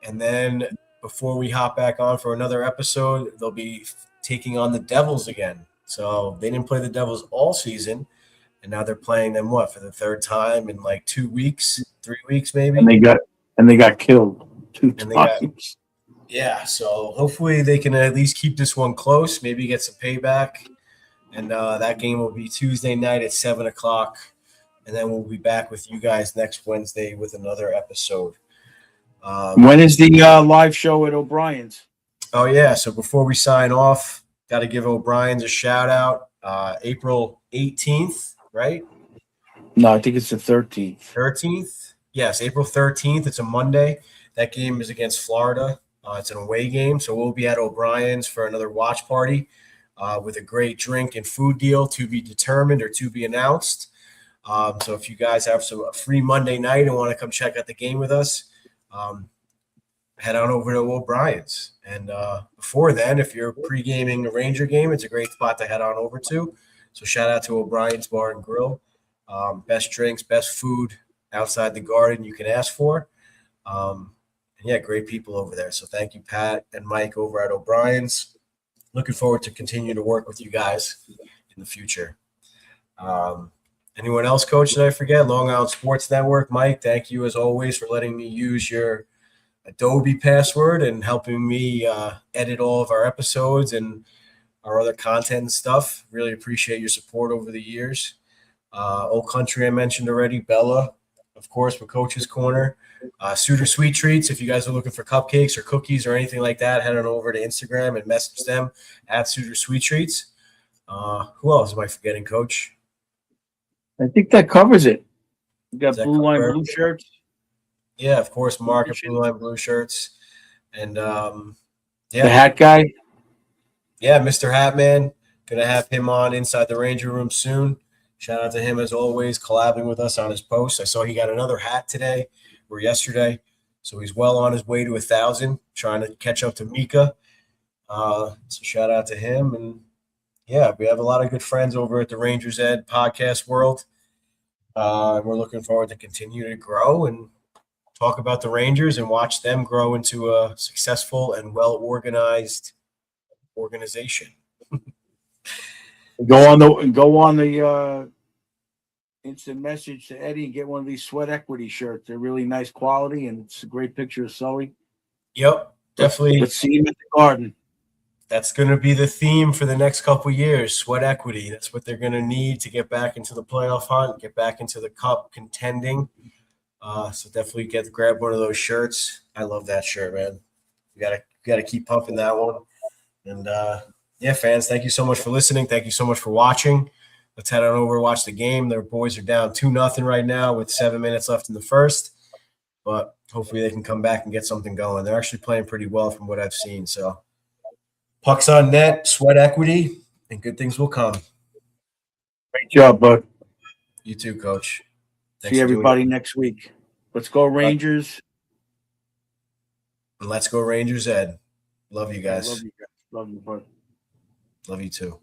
And then before we hop back on for another episode, they'll be taking on the Devils again So they didn't play the Devils all season, and now they're playing them for the third time in like 2 weeks, 3 weeks maybe. And they got killed 2 And they got- times. Yeah, so hopefully they can at least keep this one close, maybe get some payback. And that game will be Tuesday night at 7:00. And then we'll be back with you guys next Wednesday with another episode. When is the live show at O'Brien's? Oh, yeah. So before we sign off, got to give O'Brien's a shout out. April 18th, right? No, I think it's the 13th. 13th? Yes, April 13th. It's a Monday. That game is against Florida. It's an away game. So we'll be at O'Brien's for another watch party with a great drink and food deal to be determined or to be announced. So if you guys have a free Monday night and want to come check out the game with us, head on over to O'Brien's. And before then, if you're pre-gaming a Ranger game, it's a great spot to head on over to. So shout out to O'Brien's Bar and Grill. Best drinks, best food outside the Garden you can ask for. And yeah, great people over there. So thank you, Pat and Mike over at O'Brien's. Looking forward to continue to work with you guys in the future. Anyone else, Coach, did I forget? Long Island Sports Network. Mike, thank you as always for letting me use your Adobe password and helping me edit all of our episodes and our other content and stuff. Really appreciate your support over the years. Old Country I mentioned already. Bella, of course, with Coach's Corner. Suitor Sweet Treats. If you guys are looking for cupcakes or cookies or anything like that, head on over to Instagram and message them at Suitor Sweet Treats. Who else am I forgetting, Coach? I think that covers it. You got Does that Blue Line cover Blue shirts. Yeah, of course, Mark at Blue Line Blue Shirts. And The yeah, hat guy. yeah, Mr. Hatman. Gonna have him on Inside the Ranger Room soon. Shout out to him as always, collabing with us on his post. I saw he got another hat today or yesterday. So he's well on his way to 1,000, trying to catch up to Mika. So shout out to him. And yeah, we have a lot of good friends over at the Rangers Ed podcast world. And we're looking forward to continue to grow and talk about the Rangers and watch them grow into a successful and well-organized organization. Go on the instant message to Eddie and get one of these Sweat Equity shirts. They're really nice quality, and it's a great picture of Sully. Yep, definitely. Let's see him at the Garden. That's going to be the theme for the next couple of years, sweat equity. That's what they're going to need to get back into the playoff hunt, get back into the cup contending. So definitely grab one of those shirts. I love that shirt, man. You gotta keep pumping that one. And yeah, fans, thank you so much for listening. Thank you so much for watching. Let's head on over and watch the game. Their boys are down 2-0 right now with 7 minutes left in the first. But hopefully they can come back and get something going. They're actually playing pretty well from what I've seen. So pucks on net, sweat equity, and good things will come. Great job, bud. You too, Coach. Thanks See for doing everybody it. next week. Let's go Rangers. And let's go Rangers, Ed. Love you guys. Love you guys. Love you, bud. Love you too.